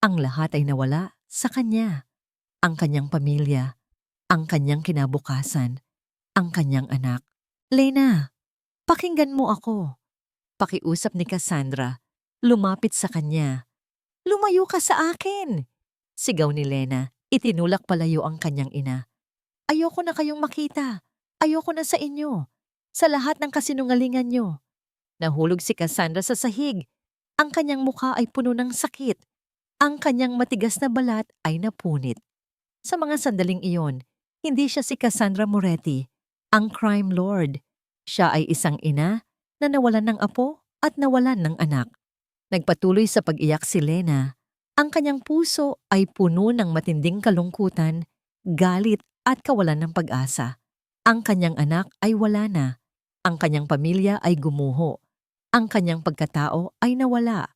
Ang lahat ay nawala sa kanya. Ang kanyang pamilya, ang kanyang kinabukasan, ang kanyang anak. "Lena, pakinggan mo ako." Pakiusap ni Cassandra. Lumapit sa kanya. "Lumayo ka sa akin!" Sigaw ni Lena. Itinulak palayo ang kanyang ina. Ayoko na kayong makita. Ayoko na sa inyo. Sa lahat ng kasinungalingan nyo. Nahulog si Cassandra sa sahig. Ang kanyang mukha ay puno ng sakit. Ang kanyang matigas na balat ay napunit. Sa mga sandaling iyon, hindi siya si Cassandra Moretti, ang crime lord. Siya ay isang ina na nawalan ng apo at nawalan ng anak. Nagpatuloy sa pag-iyak si Lena. Ang kanyang puso ay puno ng matinding kalungkutan, galit at kawalan ng pag-asa. Ang kanyang anak ay wala na. Ang kanyang pamilya ay gumuho. Ang kanyang pagkatao ay nawala.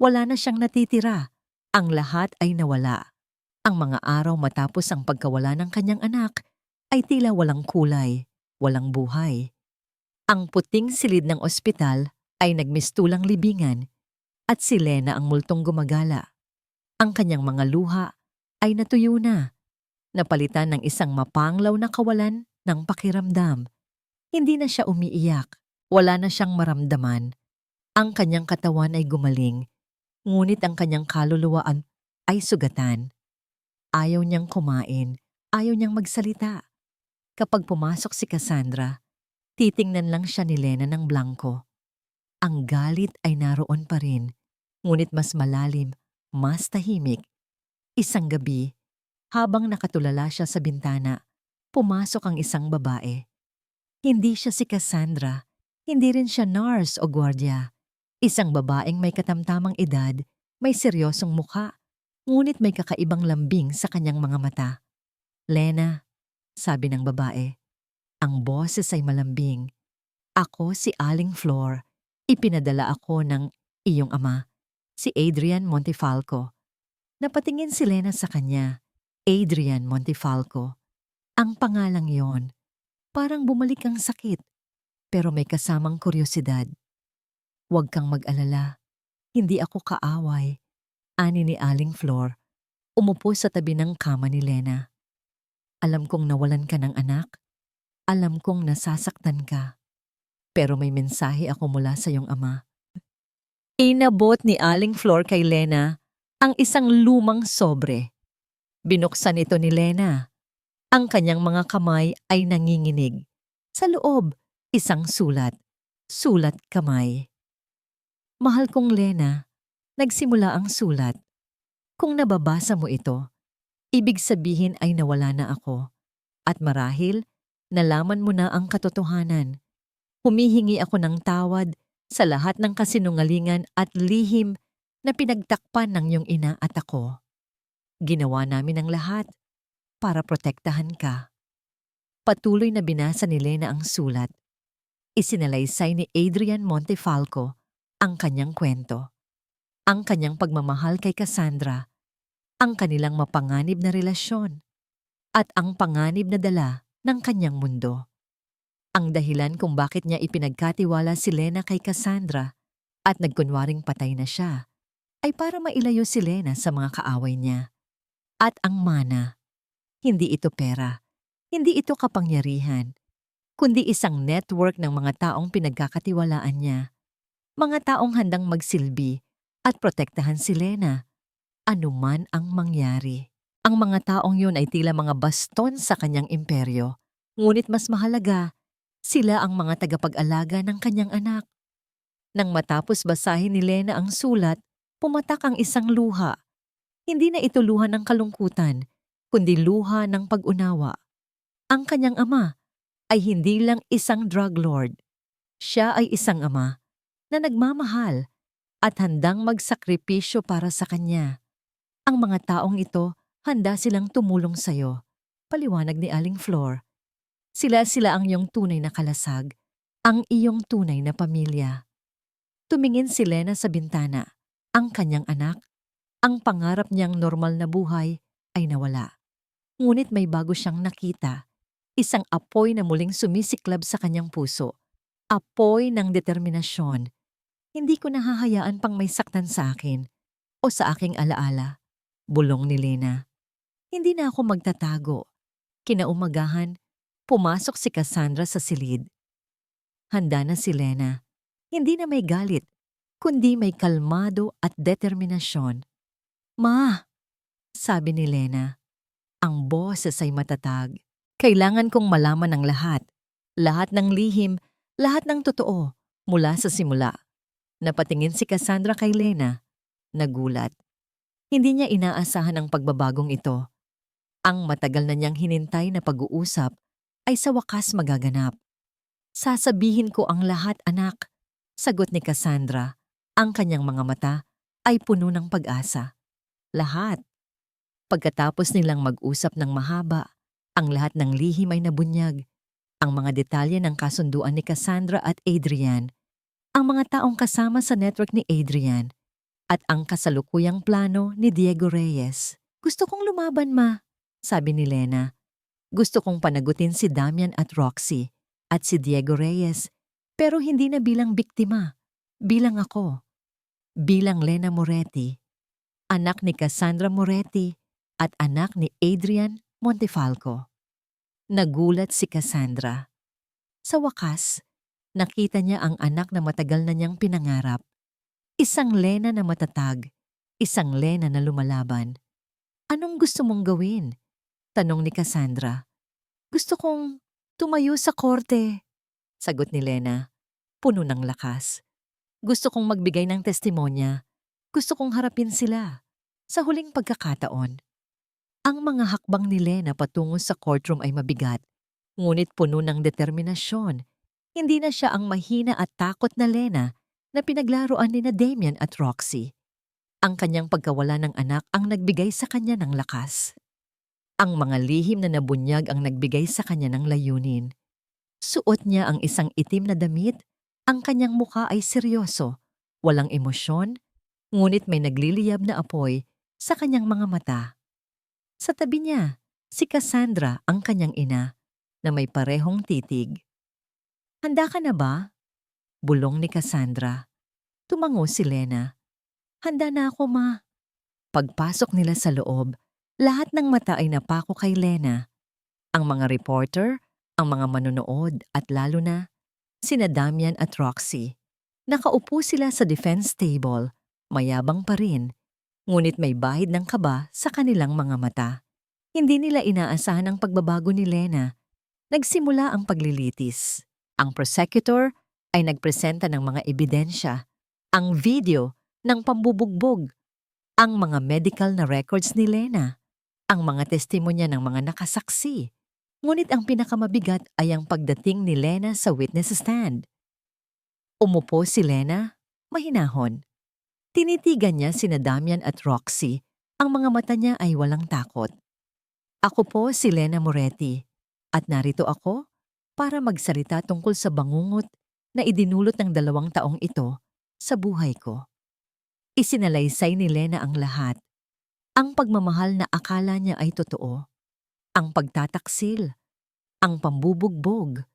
Wala na siyang natitira. Ang lahat ay nawala. Ang mga araw matapos ang pagkawala ng kanyang anak ay tila walang kulay, walang buhay. Ang puting silid ng ospital ay nagmistulang libingan at si Lena ang multong gumagala. Ang kanyang mga luha ay natuyo na, napalitan ng isang mapanglaw na kawalan ng pakiramdam. Hindi na siya umiiyak, wala na siyang maramdaman. Ang kanyang katawan ay gumaling, ngunit ang kanyang kaluluwa ay sugatan. Ayaw niyang kumain, ayaw niyang magsalita. Kapag pumasok si Cassandra, titingnan lang siya ni Lena ng blanko. Ang galit ay naroon pa rin, ngunit mas malalim, mas tahimik. Isang gabi, habang nakatulala siya sa bintana, pumasok ang isang babae. Hindi siya si Cassandra, hindi rin siya nurse o gwardiya. Isang babaeng may katamtamang edad, may seryosong mukha, ngunit may kakaibang lambing sa kanyang mga mata. Lena, sabi ng babae, ang boses ay malambing. Ako si Aling Flor. Ipinadala ako ng iyong ama, si Adrian Montefalco. Napatingin si Lena sa kanya. Adrian Montefalco. Ang pangalang yon. Parang bumalik ang sakit, pero may kasamang kuryosidad. Huwag kang mag-alala. Hindi ako kaaway. Ani ni Aling Flor. Umupo sa tabi ng kama ni Lena. Alam kong nawalan ka ng anak. Alam kong nasasaktan ka. Pero may mensahe ako mula sa iyong ama. Inabot ni Aling Flor kay Lena ang isang lumang sobre. Binuksan ito ni Lena. Ang kanyang mga kamay ay nanginginig. Sa loob, isang sulat. Sulat kamay. Mahal kong Lena, nagsimula ang sulat. Kung nababasa mo ito, ibig sabihin ay nawala na ako. At marahil, nalaman mo na ang katotohanan. Humihingi ako ng tawad sa lahat ng kasinungalingan at lihim na pinagtakpan ng iyong ina at ako. Ginawa namin ang lahat para protektahan ka. Patuloy na binasa ni Lena ang sulat. Isinalaysay ni Adrian Montefalco ang kanyang kwento. Ang kanyang pagmamahal kay Cassandra, ang kanilang mapanganib na relasyon, at ang panganib na dala ng kanyang mundo. Ang dahilan kung bakit niya ipinagkatiwala si Lena kay Cassandra at nagkunwaring patay na siya ay para mailayo si Lena sa mga kaaway niya. At ang mana, hindi ito pera, hindi ito kapangyarihan, kundi isang network ng mga taong pinagkakatiwalaan niya. Mga taong handang magsilbi at protektahan si Lena, anuman ang mangyari. Ang mga taong yun ay tila mga baston sa kanyang imperyo, ngunit mas mahalaga, sila ang mga tagapag-alaga ng kanyang anak. Nang matapos basahin ni Lena ang sulat, pumatak ang isang luha. Hindi na ito luha ng kalungkutan, kundi luha ng pag-unawa. Ang kanyang ama ay hindi lang isang drug lord. Siya ay isang ama na nagmamahal at handang magsakripisyo para sa kanya. Ang mga taong ito, handa silang tumulong sa'yo, paliwanag ni Aling Flor. Sila ang iyong tunay na kalasag, ang iyong tunay na pamilya. Tumingin si Lena sa bintana. Ang kanyang anak, ang pangarap niyang normal na buhay ay nawala. Ngunit may bago siyang nakita. Isang apoy na muling sumisiklab sa kanyang puso. Apoy ng determinasyon. Hindi ko nahahayaan pang may saktan sa akin o sa aking alaala. Bulong ni Lena. Hindi na ako magtatago. Kinaumagahan, pumasok si Cassandra sa silid. Handa na si Lena. Hindi na may galit, kundi may kalmado at determinasyon. Ma, sabi ni Lena. Ang boses ay matatag. Kailangan kong malaman ang lahat. Lahat ng lihim, lahat ng totoo, mula sa simula. Napatingin si Cassandra kay Lena. Nagulat. Hindi niya inaasahan ang pagbabagong ito. Ang matagal na niyang hinintay na pag-uusap ay sa wakas magaganap. Sasabihin ko ang lahat, anak. Sagot ni Cassandra. Ang kanyang mga mata ay puno ng pag-asa. Lahat. Pagkatapos nilang mag-usap ng mahaba, ang lahat ng lihim ay nabunyag. Ang mga detalye ng kasunduan ni Cassandra at Adrian, ang mga taong kasama sa network ni Adrian, at ang kasalukuyang plano ni Diego Reyes. Gusto kong lumaban, ma, sabi ni Lena. Gusto kong panagutin si Damian at Roxy at si Diego Reyes, pero hindi na bilang biktima, bilang ako. Bilang Lena Moretti, anak ni Cassandra Moretti at anak ni Adrian Montefalco. Nagulat si Cassandra. Sa wakas, nakita niya ang anak na matagal na niyang pinangarap. Isang Lena na matatag, isang Lena na lumalaban. Anong gusto mong gawin? Tanong ni Cassandra. Gusto kong tumayo sa korte, sagot ni Lena, puno ng lakas. Gusto kong magbigay ng testimonya. Gusto kong harapin sila. Sa huling pagkakataon. Ang mga hakbang ni Lena patungo sa courtroom ay mabigat, ngunit puno ng determinasyon. Hindi na siya ang mahina at takot na Lena na pinaglaruan ni na Damian at Roxy. Ang kanyang pagkawala ng anak ang nagbigay sa kanya ng lakas. Ang mga lihim na nabunyag ang nagbigay sa kanya ng layunin. Suot niya ang isang itim na damit, ang kanyang mukha ay seryoso, walang emosyon, ngunit may nagliliyab na apoy sa kanyang mga mata. Sa tabi niya, si Cassandra ang kanyang ina na may parehong titig. Handa ka na ba? Bulong ni Cassandra. Tumango si Lena. Handa na ako, ma. Pagpasok nila sa loob, lahat ng mata ay napako kay Lena. Ang mga reporter, ang mga manonood at lalo na sina Damian at Roxy. Nakaupo sila sa defense table, mayabang pa rin, ngunit may bahid ng kaba sa kanilang mga mata. Hindi nila inaasahan ang pagbabago ni Lena. Nagsimula ang paglilitis. Ang prosecutor ay nagpresenta ng mga ebidensya, ang video ng pambubugbog, ang mga medical na records ni Lena, ang mga testimonya ng mga nakasaksi. Ngunit ang pinakamabigat ay ang pagdating ni Lena sa witness stand. Umupo si Lena, mahinahon. Tinitigan niya sina Damian at Roxy, ang mga mata niya ay walang takot. Ako po si Lena Moretti, at narito ako para magsalita tungkol sa bangungot na idinulot ng 2 taong ito sa buhay ko. Isinalaysay ni Lena ang lahat. Ang pagmamahal na akala niya ay totoo. Ang pagtataksil, ang pambubugbog,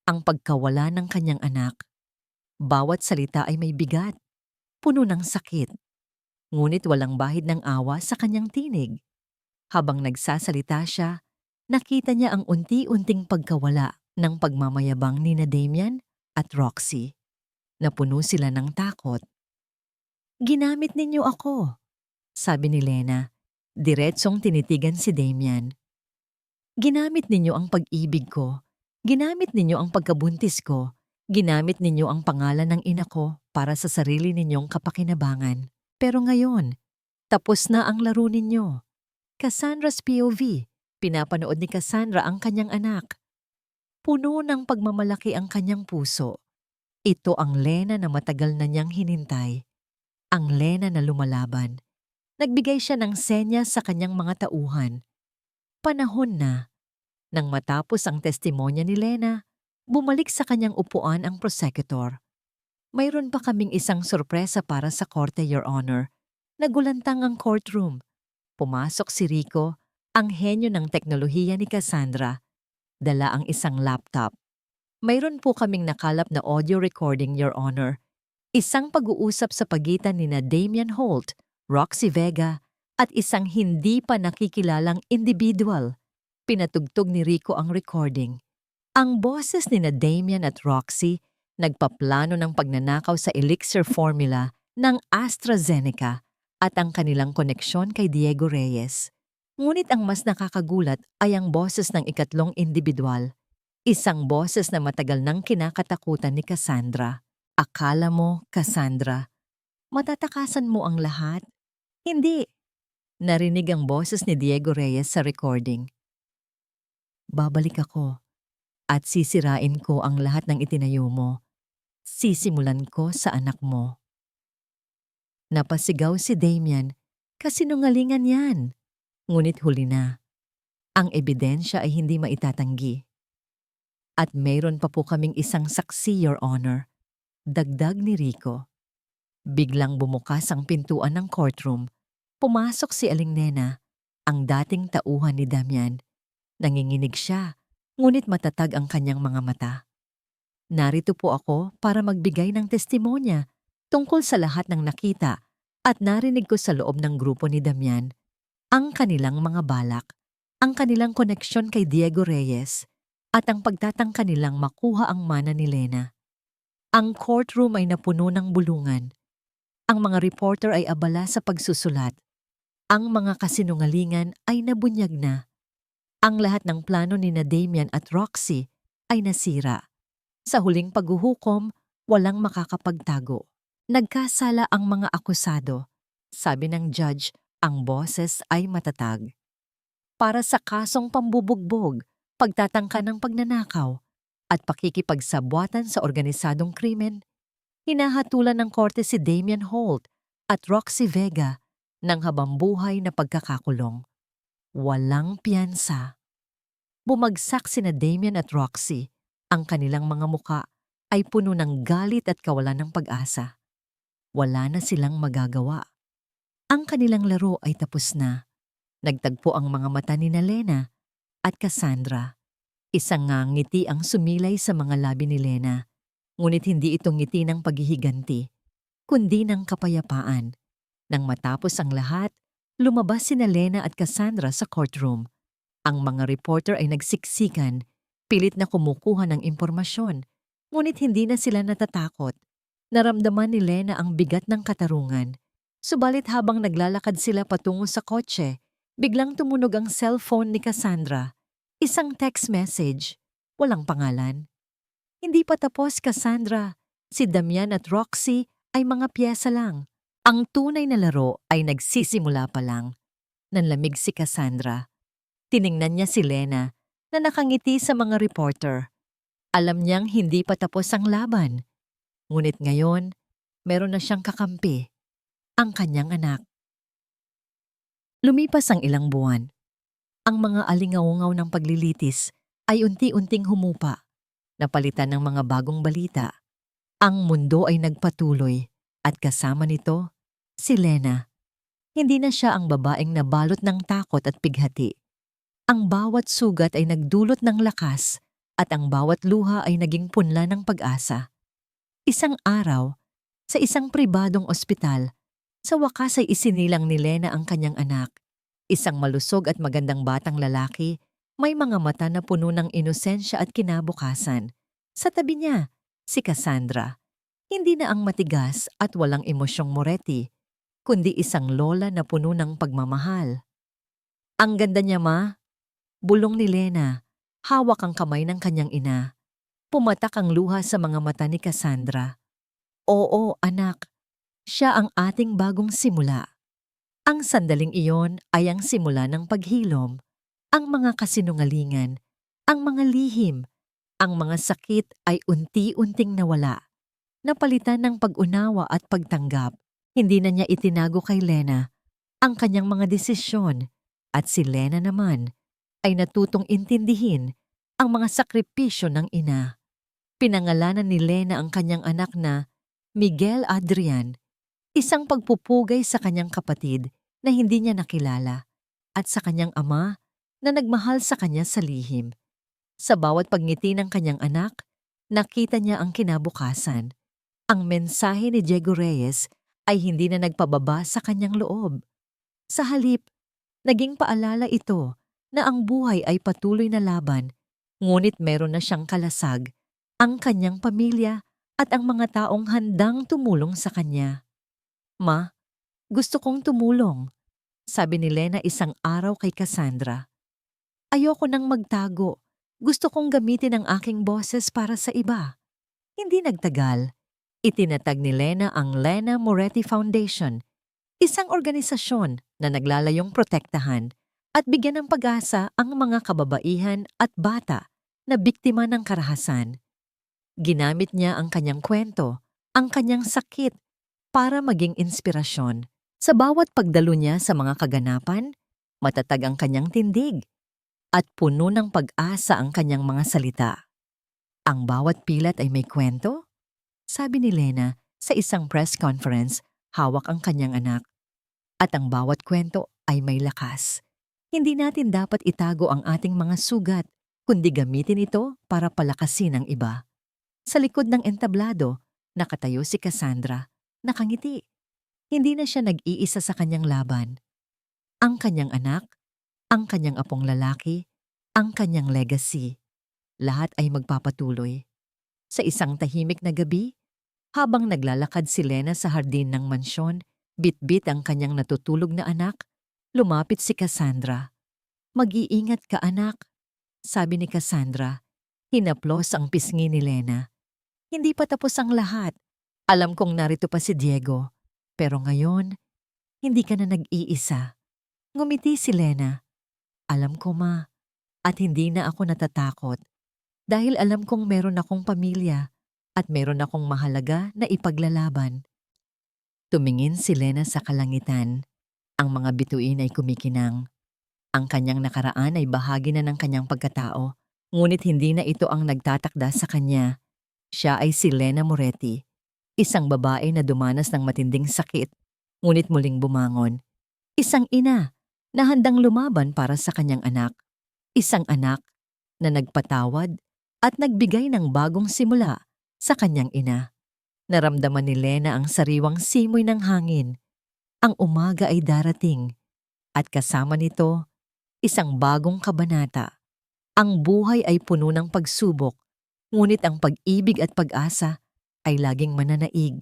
ang pagkawala ng kanyang anak. Bawat salita ay may bigat, puno ng sakit. Ngunit walang bahid ng awa sa kanyang tinig. Habang nagsasalita siya, nakita niya ang unti-unting pagkawala ng pagmamayabang ni na Damian at Roxy. Napuno sila ng takot. Ginamit ninyo ako, sabi ni Lena. Diretsong tinitigan si Damian. Ginamit ninyo ang pag-ibig ko. Ginamit ninyo ang pagkabuntis ko. Ginamit ninyo ang pangalan ng ina ko para sa sarili ninyong kapakinabangan. Pero ngayon, tapos na ang laro ninyo. Cassandra's POV. Pinapanood ni Cassandra ang kanyang anak. Puno ng pagmamalaki ang kanyang puso. Ito ang Lena na matagal na niyang hinintay. Ang Lena na lumalaban. Nagbigay siya ng senya sa kanyang mga tauhan. Panahon na. Nang matapos ang testimonya ni Lena, bumalik sa kanyang upuan ang prosecutor. Mayroon pa kaming isang sorpresa para sa korte, Your Honor. Nagulantang ang courtroom. Pumasok si Rico, ang henyo ng teknolohiya ni Cassandra. Dala ang isang laptop. Mayroon po kaming nakalap na audio recording, Your Honor. Isang pag-uusap sa pagitan ni na Damian Holt, Roxy Vega, at isang hindi pa nakikilalang individual. Pinatugtog ni Rico ang recording. Ang boses ni na Damian at Roxy nagpaplano ng pagnanakaw sa elixir formula ng AstraZeneca at ang kanilang koneksyon kay Diego Reyes. Ngunit ang mas nakakagulat ay ang boses ng ikatlong individual. Isang boses na matagal nang kinakatakutan ni Cassandra. Akala mo, Cassandra, matatakasan mo ang lahat? Hindi. Narinig ang boses ni Diego Reyes sa recording. Babalik ako at sisirain ko ang lahat ng itinayo mo. Sisimulan ko sa anak mo. Napasigaw si Damian, kasinungalingan yan. Ngunit huli na. Ang ebidensya ay hindi maitatanggi. At mayroon pa po kaming isang saksi, Your Honor. Dagdag ni Rico. Biglang bumukas ang pintuan ng courtroom. Pumasok si Aling Nena, ang dating tauhan ni Damian. Nanginginig siya, ngunit matatag ang kanyang mga mata. Narito po ako para magbigay ng testimonya tungkol sa lahat ng nakita at narinig ko sa loob ng grupo ni Damian, ang kanilang mga balak, ang kanilang koneksyon kay Diego Reyes, at ang pagtatangka nilang makuha ang mana ni Lena. Ang courtroom ay napuno ng bulungan. Ang mga reporter ay abala sa pagsusulat. Ang mga kasinungalingan ay nabunyag na. Ang lahat ng plano ni na Damian at Roxy ay nasira. Sa huling paghuhukom, walang makakapagtago. Nagkasala ang mga akusado. Sabi ng judge, ang boses ay matatag. Para sa kasong pambubugbog, pagtatangka ng pagnanakaw, at pakikipagsabwatan sa organisadong krimen, hinahatulan ng korte si Damian Holt at Roxy Vega ng habambuhay na pagkakakulong. Walang piyansa. Bumagsak sina Damian at Roxy. Ang kanilang mga muka ay puno ng galit at kawalan ng pag-asa. Wala na silang magagawa. Ang kanilang laro ay tapos na. Nagtagpo ang mga mata ni Lena at Cassandra. Isang ngiti ang sumilay sa mga labi ni Lena, ngunit hindi ito ngiti ng paghihiganti, kundi ng kapayapaan. Nang matapos ang lahat, lumabas sina Lena at Cassandra sa courtroom. Ang mga reporter ay nagsiksikan, pilit na kumukuha ng impormasyon, ngunit hindi na sila natatakot. Naramdaman ni Lena ang bigat ng katarungan. Subalit habang naglalakad sila patungo sa kotse, biglang tumunog ang cellphone ni Cassandra. Isang text message, walang pangalan. Hindi pa tapos, Cassandra. Si Damian at Roxy ay mga piyesa lang. Ang tunay na laro ay nagsisimula pa lang. Nanlamig si Cassandra. Tiningnan niya si Lena na nakangiti sa mga reporter. Alam niyang hindi pa tapos ang laban. Ngunit ngayon, meron na siyang kakampi, ang kanyang anak. Lumipas ang ilang buwan. Ang mga alingaungaw ng paglilitis ay unti-unting humupa, napalitan ng mga bagong balita. Ang mundo ay nagpatuloy at kasama nito, si Lena. Hindi na siya ang babaeng nabalot ng takot at pighati. Ang bawat sugat ay nagdulot ng lakas at ang bawat luha ay naging punla ng pag-asa. Isang araw, sa isang pribadong ospital, sa wakas ay isinilang ni Lena ang kanyang anak. Isang malusog at magandang batang lalaki, may mga mata na puno ng inosensya at kinabukasan. Sa tabi niya, si Cassandra. Hindi na ang matigas at walang emosyong Moretti, kundi isang lola na puno ng pagmamahal. Ang ganda niya, ma. Bulong ni Lena, hawak ang kamay ng kanyang ina. Pumatak ang luha sa mga mata ni Cassandra. Oo, anak. Siya ang ating bagong simula. Ang sandaling iyon ay ang simula ng paghilom, ang mga kasinungalingan, ang mga lihim, ang mga sakit ay unti-unting nawala. Napalitan ng pag-unawa at pagtanggap. Hindi na niya itinago kay Lena ang kanyang mga desisyon at si Lena naman ay natutong intindihin ang mga sakripisyo ng ina. Pinangalanan ni Lena ang kanyang anak na Miguel Adrian, isang pagpupugay sa kanyang kapatid na hindi niya nakilala at sa kanyang ama na nagmahal sa kanya sa lihim. Sa bawat pagngiti ng kanyang anak, nakita niya ang kinabukasan. Ang mensahe ni Diego Reyes ay hindi na nagpababa sa kanyang loob. Sa halip, naging paalala ito na ang buhay ay patuloy na laban, ngunit meron na siyang kalasag, ang kanyang pamilya at ang mga taong handang tumulong sa kanya. Ma, gusto kong tumulong. Sabi ni Lena isang araw kay Cassandra. Ayoko nang magtago. Gusto kong gamitin ang aking boses para sa iba. Hindi nagtagal. Itinatag ni Lena ang Lena Moretti Foundation, isang organisasyon na naglalayong protektahan at bigyan ng pag-asa ang mga kababaihan at bata na biktima ng karahasan. Ginamit niya ang kanyang kwento, ang kanyang sakit, para maging inspirasyon. Sa bawat pagdalo niya sa mga kaganapan, matatag ang kanyang tindig at puno ng pag-asa ang kanyang mga salita. Ang bawat pilat ay may kwento? Sabi ni Lena sa isang press conference, hawak ang kanyang anak. At ang bawat kwento ay may lakas. Hindi natin dapat itago ang ating mga sugat, kundi gamitin ito para palakasin ang iba. Sa likod ng entablado, nakatayo si Cassandra, nakangiti. Hindi na siya nag-iisa sa kanyang laban. Ang kanyang anak, ang kanyang apong lalaki, ang kanyang legacy. Lahat ay magpapatuloy. Sa isang tahimik na gabi, habang naglalakad si Lena sa hardin ng mansyon, bitbit ang kanyang natutulog na anak, lumapit si Cassandra. Mag-iingat ka, anak, sabi ni Cassandra. Hinaplos ang pisngi ni Lena. Hindi pa tapos ang lahat. Alam kong narito pa si Diego. Pero ngayon, hindi ka na nag-iisa. Ngumiti si Lena. Alam ko, ma, at hindi na ako natatakot. Dahil alam kong meron akong pamilya at meron akong mahalaga na ipaglalaban. Tumingin si Lena sa kalangitan. Ang mga bituin ay kumikinang. Ang kanyang nakaraan ay bahagi na ng kanyang pagkatao. Ngunit hindi na ito ang nagtatakda sa kanya. Siya ay si Lena Moretti, isang babae na dumanas ng matinding sakit, ngunit muling bumangon. Isang ina na handang lumaban para sa kanyang anak. Isang anak na nagpatawad at nagbigay ng bagong simula sa kanyang ina. Naramdaman ni Lena ang sariwang simoy ng hangin. Ang umaga ay darating at kasama nito isang bagong kabanata. Ang buhay ay puno ng pagsubok, ngunit ang pag-ibig at pag-asa ay laging mananaig.